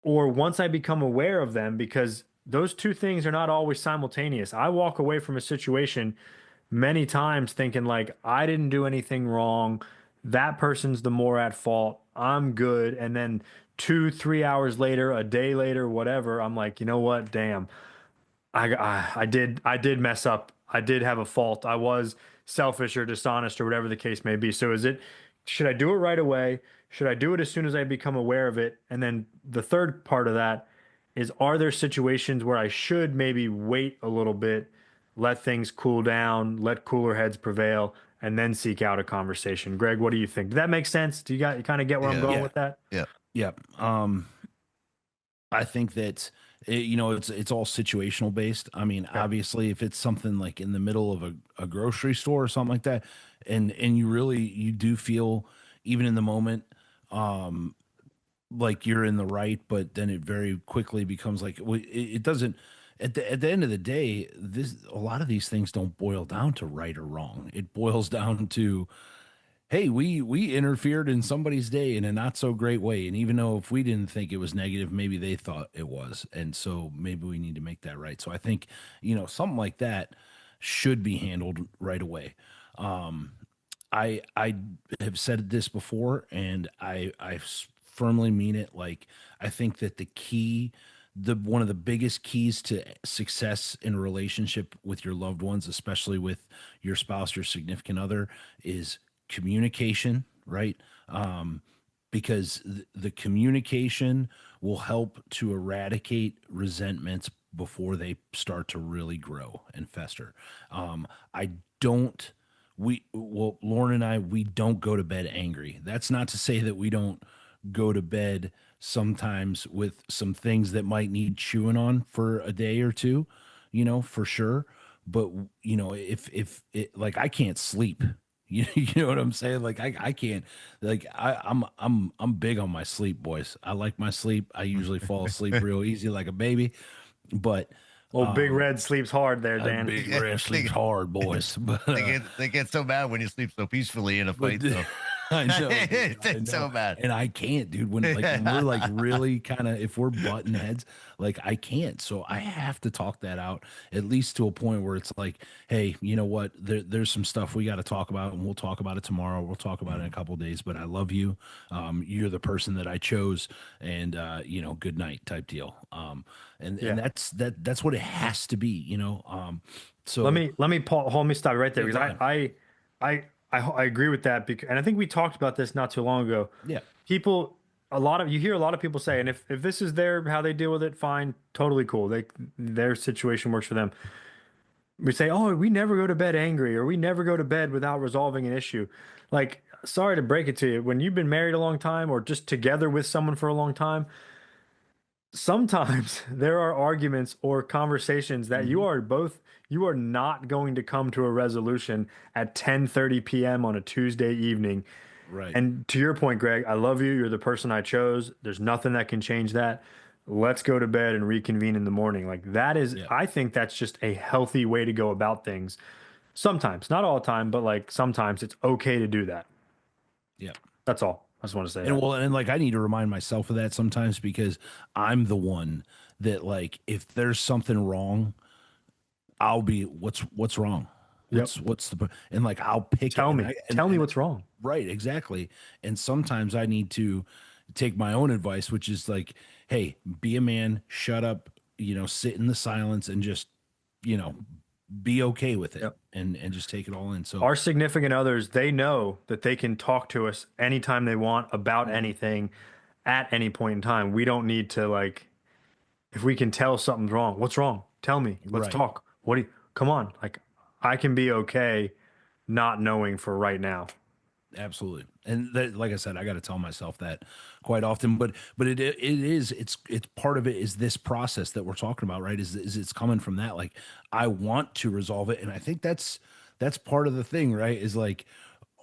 or once I become aware of them, because those two things are not always simultaneous. I walk away from a situation many times thinking like I didn't do anything wrong. That person's the more at fault. I'm good. And then 2, 3 hours later, a day later, whatever, I'm like, you know what? Damn, I did mess up. I did have a fault. I was selfish or dishonest or whatever the case may be. So should I do it right away? Should I do it as soon as I become aware of it? And then the third part of that is, are there situations where I should maybe wait a little bit, let things cool down, let cooler heads prevail, and then seek out a conversation? Greg, what do you think? Did that make sense? You kind of get where I'm
Yeah.
going
Yeah.
with that?
Yeah.
Yep. I think that it's all situational based. I mean,
Okay.
obviously, if it's something like in the middle of a grocery store or something like that, and you do feel even in the moment, um, like you're in the right, but then it very quickly becomes like it doesn't. At the end of the day, this a lot of these things don't boil down to right or wrong. It boils down to, hey, we interfered in somebody's day in a not so great way, and even though if we didn't think it was negative, maybe they thought it was, and so maybe we need to make that right. So I think something like that should be handled right away. I have said this before, and I firmly mean it. Like, I think that the one of the biggest keys to success in a relationship with your loved ones, especially with your spouse, your significant other, is communication, right? Because the communication will help to eradicate resentments before they start to really grow and fester. I don't Lauren and I, we don't go to bed angry. That's not to say that we don't go to bed sometimes with some things that might need chewing on for a day or two, for sure. But if it, like, I can't sleep. You know what I'm saying? Like, I can't, like, I'm big on my sleep, boys. I like my sleep. I usually fall asleep real easy like a baby, but
Well, Big Red sleeps hard there,
a
Dan.
big
Yeah,
red sleeps hard, boys. But
they get so mad when you sleep so peacefully in a
but
fight, though.
I know, dude. I
It's
know.
so bad.
And I can't, dude. When we're like really kind of if we're butting heads, like I can't. So I have to talk that out at least to a point where it's like, hey, you know what? There's some stuff we got to talk about, and we'll talk about it tomorrow. We'll talk about it in a couple of days. But I love you. You're the person that I chose, and good night type deal. And
Yeah.
that's what it has to be,
Let
So
me let me Paul, hold me stop you right there
yeah, go
because
ahead.
I agree with that because, and I think we talked about this not too long ago.
Yeah,
People, you hear a lot of people say, and if this is their how they deal with it, fine, totally cool. Their situation works for them. We say, oh, we never go to bed angry, or we never go to bed without resolving an issue. Like, sorry to break it to you, when you've been married a long time or just together with someone for a long time, sometimes there are arguments or conversations that
hmm
you are not going to come to a resolution at 10:30 p.m. on a Tuesday evening.
right.
And to your point, Greg, I love you. You're the person I chose. There's nothing that can change that. Let's go to bed and reconvene in the morning. Like that is,
Yeah,
I think that's just a healthy way to go about things. Sometimes, not all the time, but like sometimes it's okay to do that.
yeah.
That's all. I just want to say
And
that.
well, and like I need to remind myself of that sometimes because I'm the one that like if there's something wrong, I'll be what's wrong?
Yep.
What's the and like I'll pick it
Tell
and
me.
I
Tell me what's wrong.
right, exactly. And sometimes I need to take my own advice, which is like, hey, be a man, shut up, sit in the silence and just, you know, be okay with it
Yep.
and just take it all in. So
Our significant others, they know that they can talk to us anytime they want about
mhm,
anything at any point in time. We don't need to like, if we can tell something's wrong, what's wrong? Tell me. Let's
right.
talk. Come on. Like, I can be okay not knowing for right now.
Absolutely. And that, like I said, I got to tell myself that quite often, but it's part of it is this process that we're talking about, right? Is it's coming from that. Like I want to resolve it. And I think that's part of the thing, right? Is like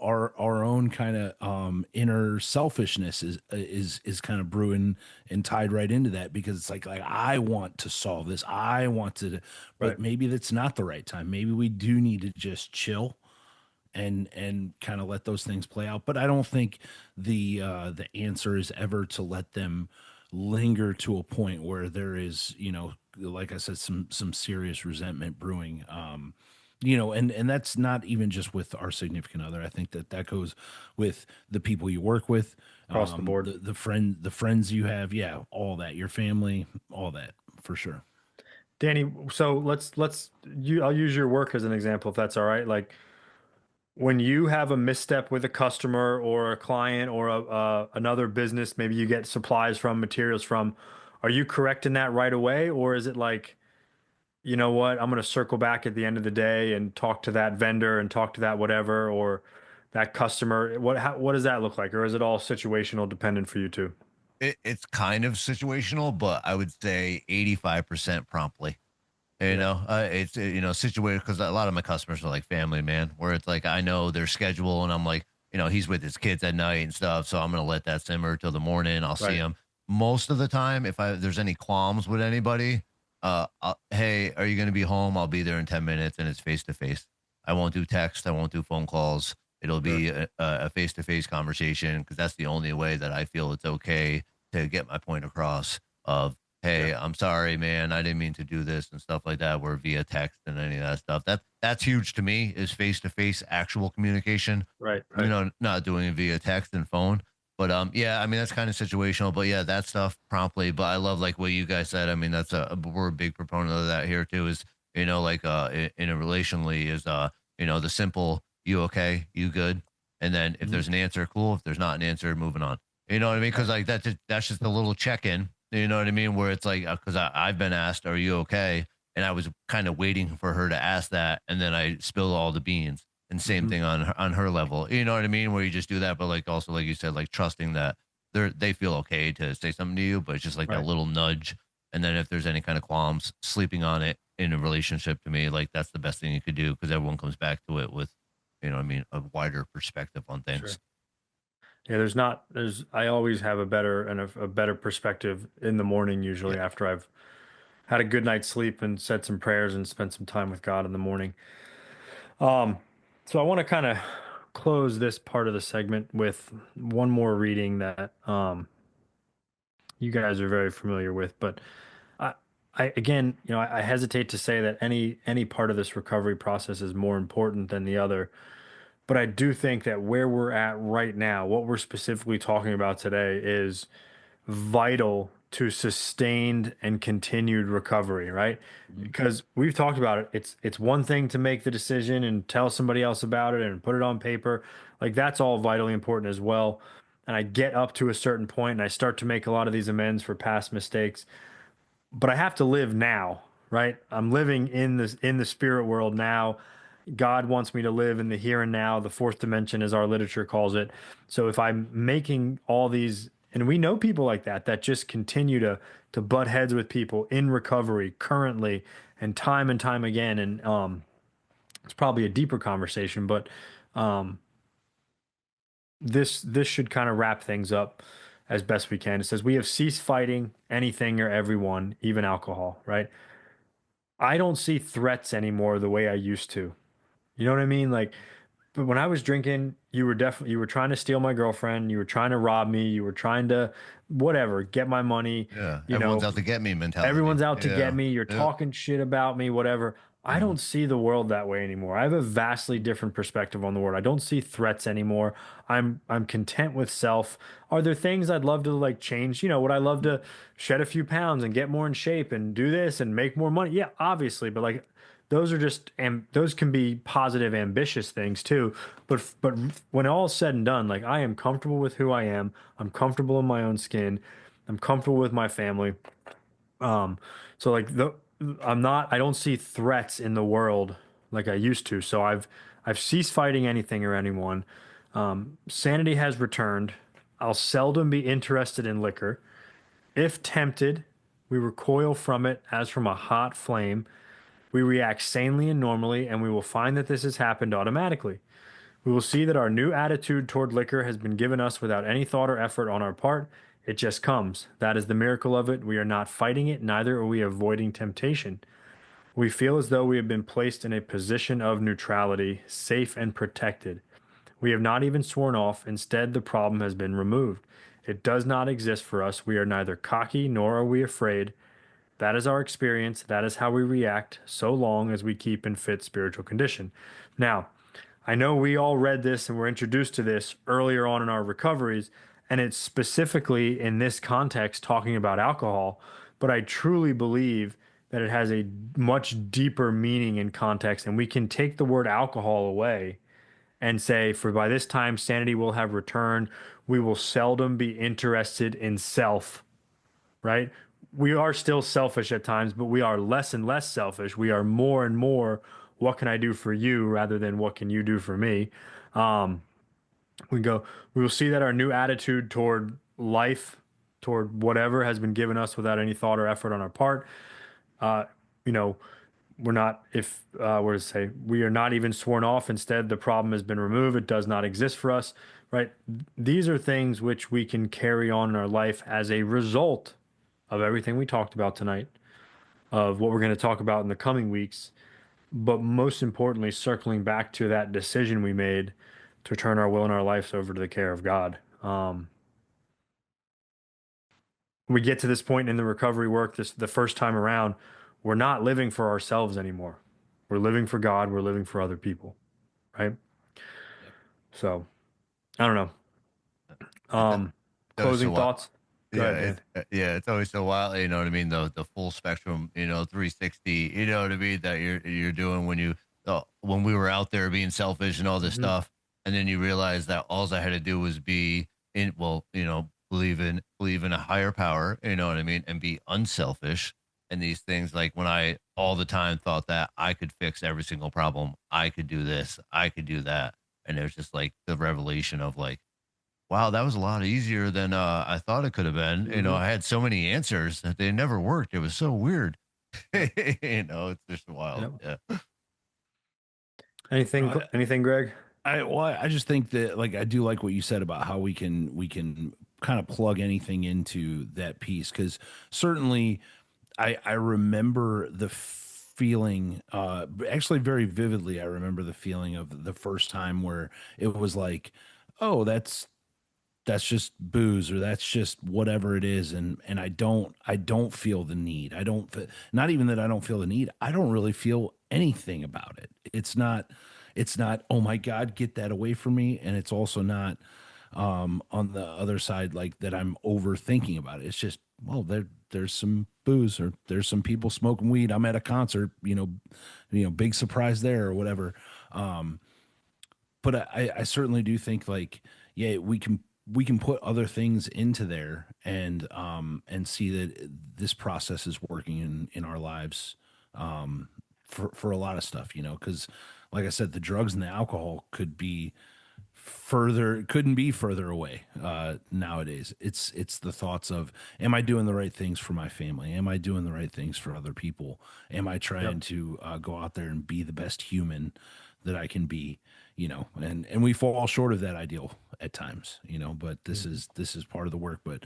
our own kind of inner selfishness is kind of brewing and tied right into that because it's like I want to solve this. I want to,
Right.
but maybe that's not the right time. Maybe we do need to just chill and kind of let those things play out. But I don't think the answer is ever to let them linger to a point where there is, like I said, some serious resentment brewing. And that's not even just with our significant other. I think that goes with the people you work with,
Across the board.
the friends you have, yeah, all that, your family, all that for sure.
Danny, so I'll use your work as an example if that's all right. Like when you have a misstep with a customer or a client or another business, maybe you get supplies from, materials from, are you correcting that right away? Or is it like, you know what, I'm going to circle back at the end of the day and talk to that vendor and talk to that whatever or that customer? What does that look like? Or is it all situational dependent for you too?
It's kind of situational, but I would say 85% promptly.
Yeah.
It's situated because a lot of my customers are like family, man. Where it's like I know their schedule, and I'm like, he's with his kids at night and stuff, so I'm gonna let that simmer till the morning. I'll see
Right.
him most of the time. If there's any qualms with anybody, hey, are you gonna be home? I'll be there in 10 minutes, and it's face to face. I won't do text. I won't do phone calls. It'll
Sure.
be a face to face conversation because that's the only way that I feel it's okay to get my point across. Of
Yeah.
hey, I'm sorry, man, I didn't mean to do this and stuff like that. We're via text and any of that stuff. That's huge to me is face to face actual communication.
Right. Right.
Not doing it via text and phone. But yeah, I mean that's kind of situational. But yeah, that stuff promptly. But I love like what you guys said. I mean that's we're a big proponent of that here too. Is like in a relationally is the simple you okay you good, and then if
Mhm.
there's an answer cool. If there's not an answer, moving on. You know what I mean? Because like that's just a little check in. You know what I mean? Where it's like, because I've been asked, "Are you okay?" And I was kind of waiting for her to ask that, and then I spilled all the beans. And same
Hmm.
thing on her level. You know what I mean? Where you just do that, but like also like you said, like trusting that they feel okay to say something to you, but it's just like that
Right.
little nudge. And then if there's any kind of qualms, sleeping on it in a relationship to me, like that's the best thing you could do because everyone comes back to it with, what I mean, a wider perspective on
Sure.
things.
Yeah, I always have a better and a better perspective in the morning, usually
Yeah.
after I've had a good night's sleep and said some prayers and spent some time with God in the morning. Um, so I want to kind of close this part of the segment with one more reading that you guys are very familiar with, but I, I again, I hesitate to say that any part of this recovery process is more important than the other, but I do think that where we're at right now, what we're specifically talking about today is vital to sustained and continued recovery, right?
Mhm.
Because we've talked about it. It's one thing to make the decision and tell somebody else about it and put it on paper. Like that's all vitally important as well. And I get up to a certain point and I start to make a lot of these amends for past mistakes, but I have to live now, right? I'm living in the spirit world now. God wants me to live in the here and now, the fourth dimension, as our literature calls it. So if I'm making all these, and we know people like that just continue to butt heads with people in recovery currently and time again. And it's probably a deeper conversation, but um, this should kind of wrap things up as best we can. It says we have ceased fighting anything or everyone, even alcohol, right? I don't see threats anymore the way I used to. You know what I mean? Like, but when I was drinking, you were trying to steal my girlfriend, you were trying to rob me, you were trying to whatever, get my money,
Yeah.
you
Everyone's
know,
out to get me mentality.
everyone's out to get
Yeah.
me, you're
Yeah.
talking shit about me, whatever. I
Mhm.
don't see the world that way anymore. I have a vastly different perspective on the world. I don't see threats anymore. I'm content with self. Are there things I'd love to like change? Would I love to shed a few pounds and get more in shape and do this and make more money? Yeah, obviously, but like those are just and those can be positive, ambitious things too. But when all's said and done, like I am comfortable with who I am. I'm comfortable in my own skin. I'm comfortable with my family. Um, so like I don't see threats in the world like I used to. So I've ceased fighting anything or anyone. Sanity has returned. I'll seldom be interested in liquor. If tempted, we recoil from it as from a hot flame. We react sanely and normally, and we will find that this has happened automatically. We will see that our new attitude toward liquor has been given us without any thought or effort on our part. It just comes. That is the miracle of it. We are not fighting it, neither are we avoiding temptation. We feel as though we have been placed in a position of neutrality, safe and protected. We have not even sworn off. Instead, the problem has been removed. It does not exist for us. We are neither cocky nor are we afraid. That is our experience. That is how we react, so long as we keep in fit spiritual condition. Now, I know we all read this and were introduced to this earlier on in our recoveries, and it's specifically in this context talking about alcohol, but I truly believe that it has a much deeper meaning in context, and we can take the word alcohol away and say, for by this time sanity will have returned, we will seldom be interested in self, right? We are still selfish at times, but we are less and less selfish. We are more and more, what can I do for you rather than what can you do for me? Um, we go, we will see that our new attitude toward life, toward whatever has been given us without any thought or effort on our part. Uh, you know, we're not, if, what does it say? We are not even sworn off. Instead, the problem has been removed. It does not exist for us, right? These are things which we can carry on in our life as a result of everything we talked about tonight, of what we're going to talk about in the coming weeks, but most importantly, circling back to that decision we made to turn our will and our lives over to the care of God. We get to this point in the recovery work, this the first time around, we're not living for ourselves anymore. We're living for God. We're living for other people, right?
Yep.
So I don't know.
It's always
Closing
so wild.
thoughts. Go
Yeah,
ahead, Dan.
it's always so wild. You know what I mean? The full spectrum, 360. You know what I mean? That you're doing when we were out there being selfish and all this
Hmm.
stuff, and then you realize that all I had to do was be in well, believe in a higher power. You know what I mean? And be unselfish. And these things, like when I all the time thought that I could fix every single problem, I could do this, I could do that, and there's just like the revelation of like, wow, that was a lot easier than, I thought it could have been.
Hmm.
I had so many answers that they never worked. It was so weird.
Yep.
It's just wild.
Yep.
Yeah.
Anything?
Uh,
Anything, Greg?
I just think that like I do like what you said about how we can kind of plug anything into that piece because certainly I remember the feeling, actually very vividly. I remember the feeling of the first time where it was like, oh, that's just booze, or that's just whatever it is, and I don't feel the need. Not even that I don't feel the need. I don't really feel anything about it. It's not, oh my God, get that away from me. And it's also not, on the other side, like that I'm overthinking about it. It's just, well, there's some booze, or there's some people smoking weed. I'm at a concert, big surprise there or whatever. But I certainly do think, like, yeah, we can put other things into there, and see that this process is working in our lives, for a lot of stuff, because like I said, the drugs and the alcohol couldn't be further away. Nowadays, it's the thoughts of, am I doing the right things for my family? Am I doing the right things for other people? Am I trying to go out there and be the best human that I can be? And we fall short of that ideal at times, but this is part of the work. But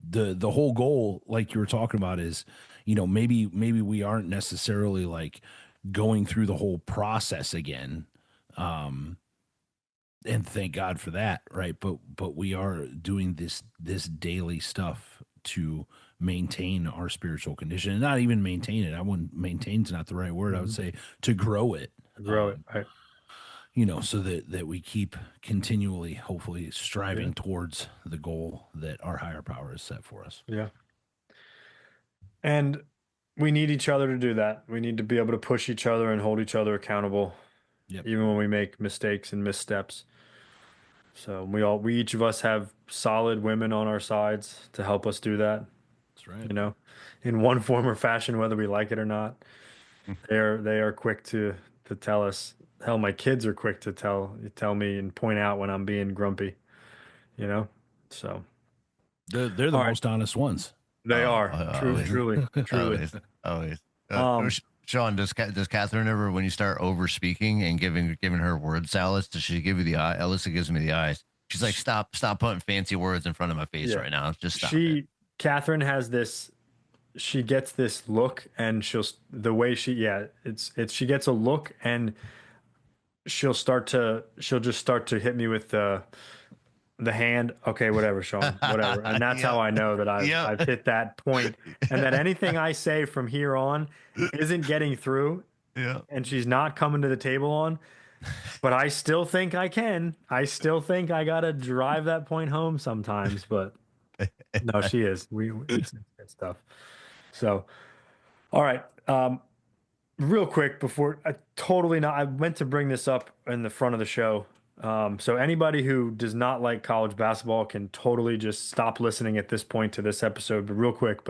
the whole goal, like you were talking about, is, maybe we aren't necessarily like going through the whole process again. And thank God for that, right? But we are doing this daily stuff to maintain our spiritual condition, and not even maintain it. I wouldn't, maintain's not the right word. I would say to grow it.
Grow it, right?
So that we keep continually, hopefully, striving towards the goal that our higher power has set for us.
Yeah. And we need each other to do that. We need to be able to push each other and hold each other accountable,
Yep.
even when we make mistakes and missteps. So we each of us have solid women on our sides to help us do that,
That's right.
in one form or fashion, whether we like it or not. They are quick to tell us. Hell, my kids are quick to tell me and point out when I'm being grumpy, So
They're the
all right.
most honest ones.
They are
always.
truly.
Always.
Um,
Sean, does Catherine ever, when you start over speaking and giving her word salads, does she give you the eye? Alyssa gives me the eyes. She's like, stop putting fancy words in front of my face right now. Just stop it.
Catherine has this. She gets this look, and she gets a look, and she'll just start to hit me with the hand. Okay, whatever, Sean, whatever. And that's how I know that I've hit that point, and that anything I say from here on isn't getting through.
Yeah.
And she's not coming to the table on, but I still think I can. I still think I got to drive that point home sometimes, but no, she is. It's tough. So, all right. Real quick before I meant to bring this up in the front of the show. So anybody who does not like college basketball can totally just stop listening at this point to this episode. But real quick,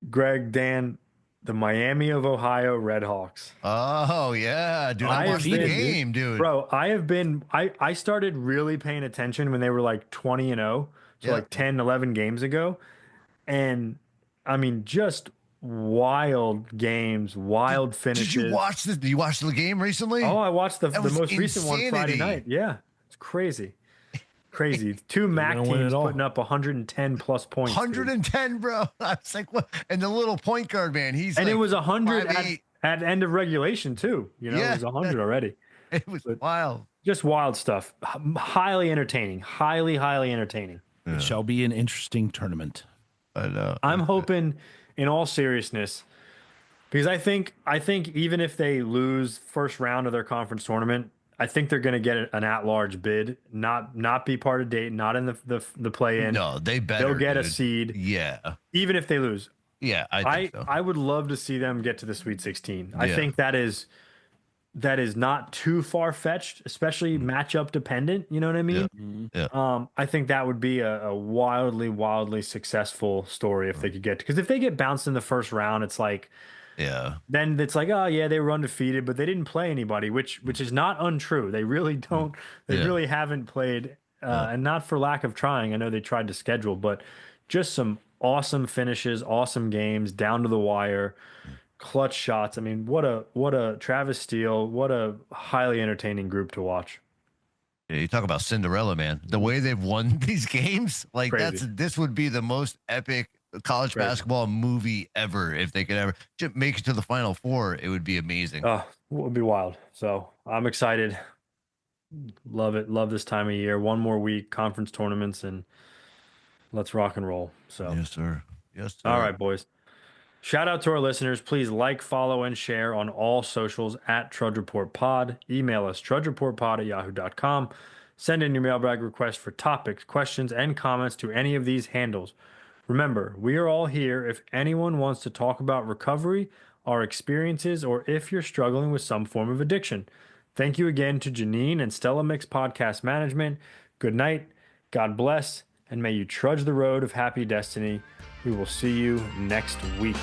Greg, Dan, the Miami of Ohio Redhawks.
Oh yeah, dude! I watched the game, dude.
Bro, I started really paying attention when they were like 20-0, so like 10, 11 games ago, and I mean just wild games, wild finishes.
Did you watch the game recently?
Oh, I watched the most recent one Friday night. Yeah, it's crazy. Two MAC teams putting up 110 plus points.
110, dude. Bro. I was like, what? And the little point guard, man,
it was 100 at end of regulation too. It was 100 already.
It was wild.
Just wild stuff. Highly entertaining. Highly entertaining.
Yeah. It shall be an interesting tournament.
I know.
I'm hoping, in all seriousness, because I think even if they lose first round of their conference tournament, I think they're going to get an at-large bid, not be part of Dayton, not in the play-in.
No, they better.
They'll get a seed.
Yeah.
Even if they lose.
Yeah, I think so.
I would love to see them get to the Sweet 16. I think that is not too far-fetched, especially matchup dependent. You know what I mean?
Yeah.
I think that would be a wildly successful story if they could get, because if they get bounced in the first round, it's like, then it's like, oh yeah, they were undefeated, but they didn't play anybody, which is not untrue. They really don't. They really haven't played, and not for lack of trying. I know they tried to schedule, but just some awesome finishes, awesome games, down to the wire, clutch shots. I mean, what a Travis Steele, what a highly entertaining group to watch.
Yeah, you talk about Cinderella, man. The way they've won these games, like
Crazy.
this would be the most epic college
Great.
basketball movie ever. If they could ever just make it to the Final Four, it would be amazing.
Oh, it would be wild. So I'm excited. Love it. Love this time of year. One more week, conference tournaments, and let's rock and roll. So,
Yes, sir. Yes, sir.
all right, boys. Shout out to our listeners. Please like, follow, and share on all socials at Trudge Report Pod. Email us, trudgereportpod@yahoo.com. Send in your mailbag requests for topics, questions, and comments to any of these handles. Remember, we are all here if anyone wants to talk about recovery, our experiences, or if you're struggling with some form of addiction. Thank you again to Janine and Stella Mix Podcast Management. Good night, God bless, and may you trudge the road of happy destiny. We will see you next week.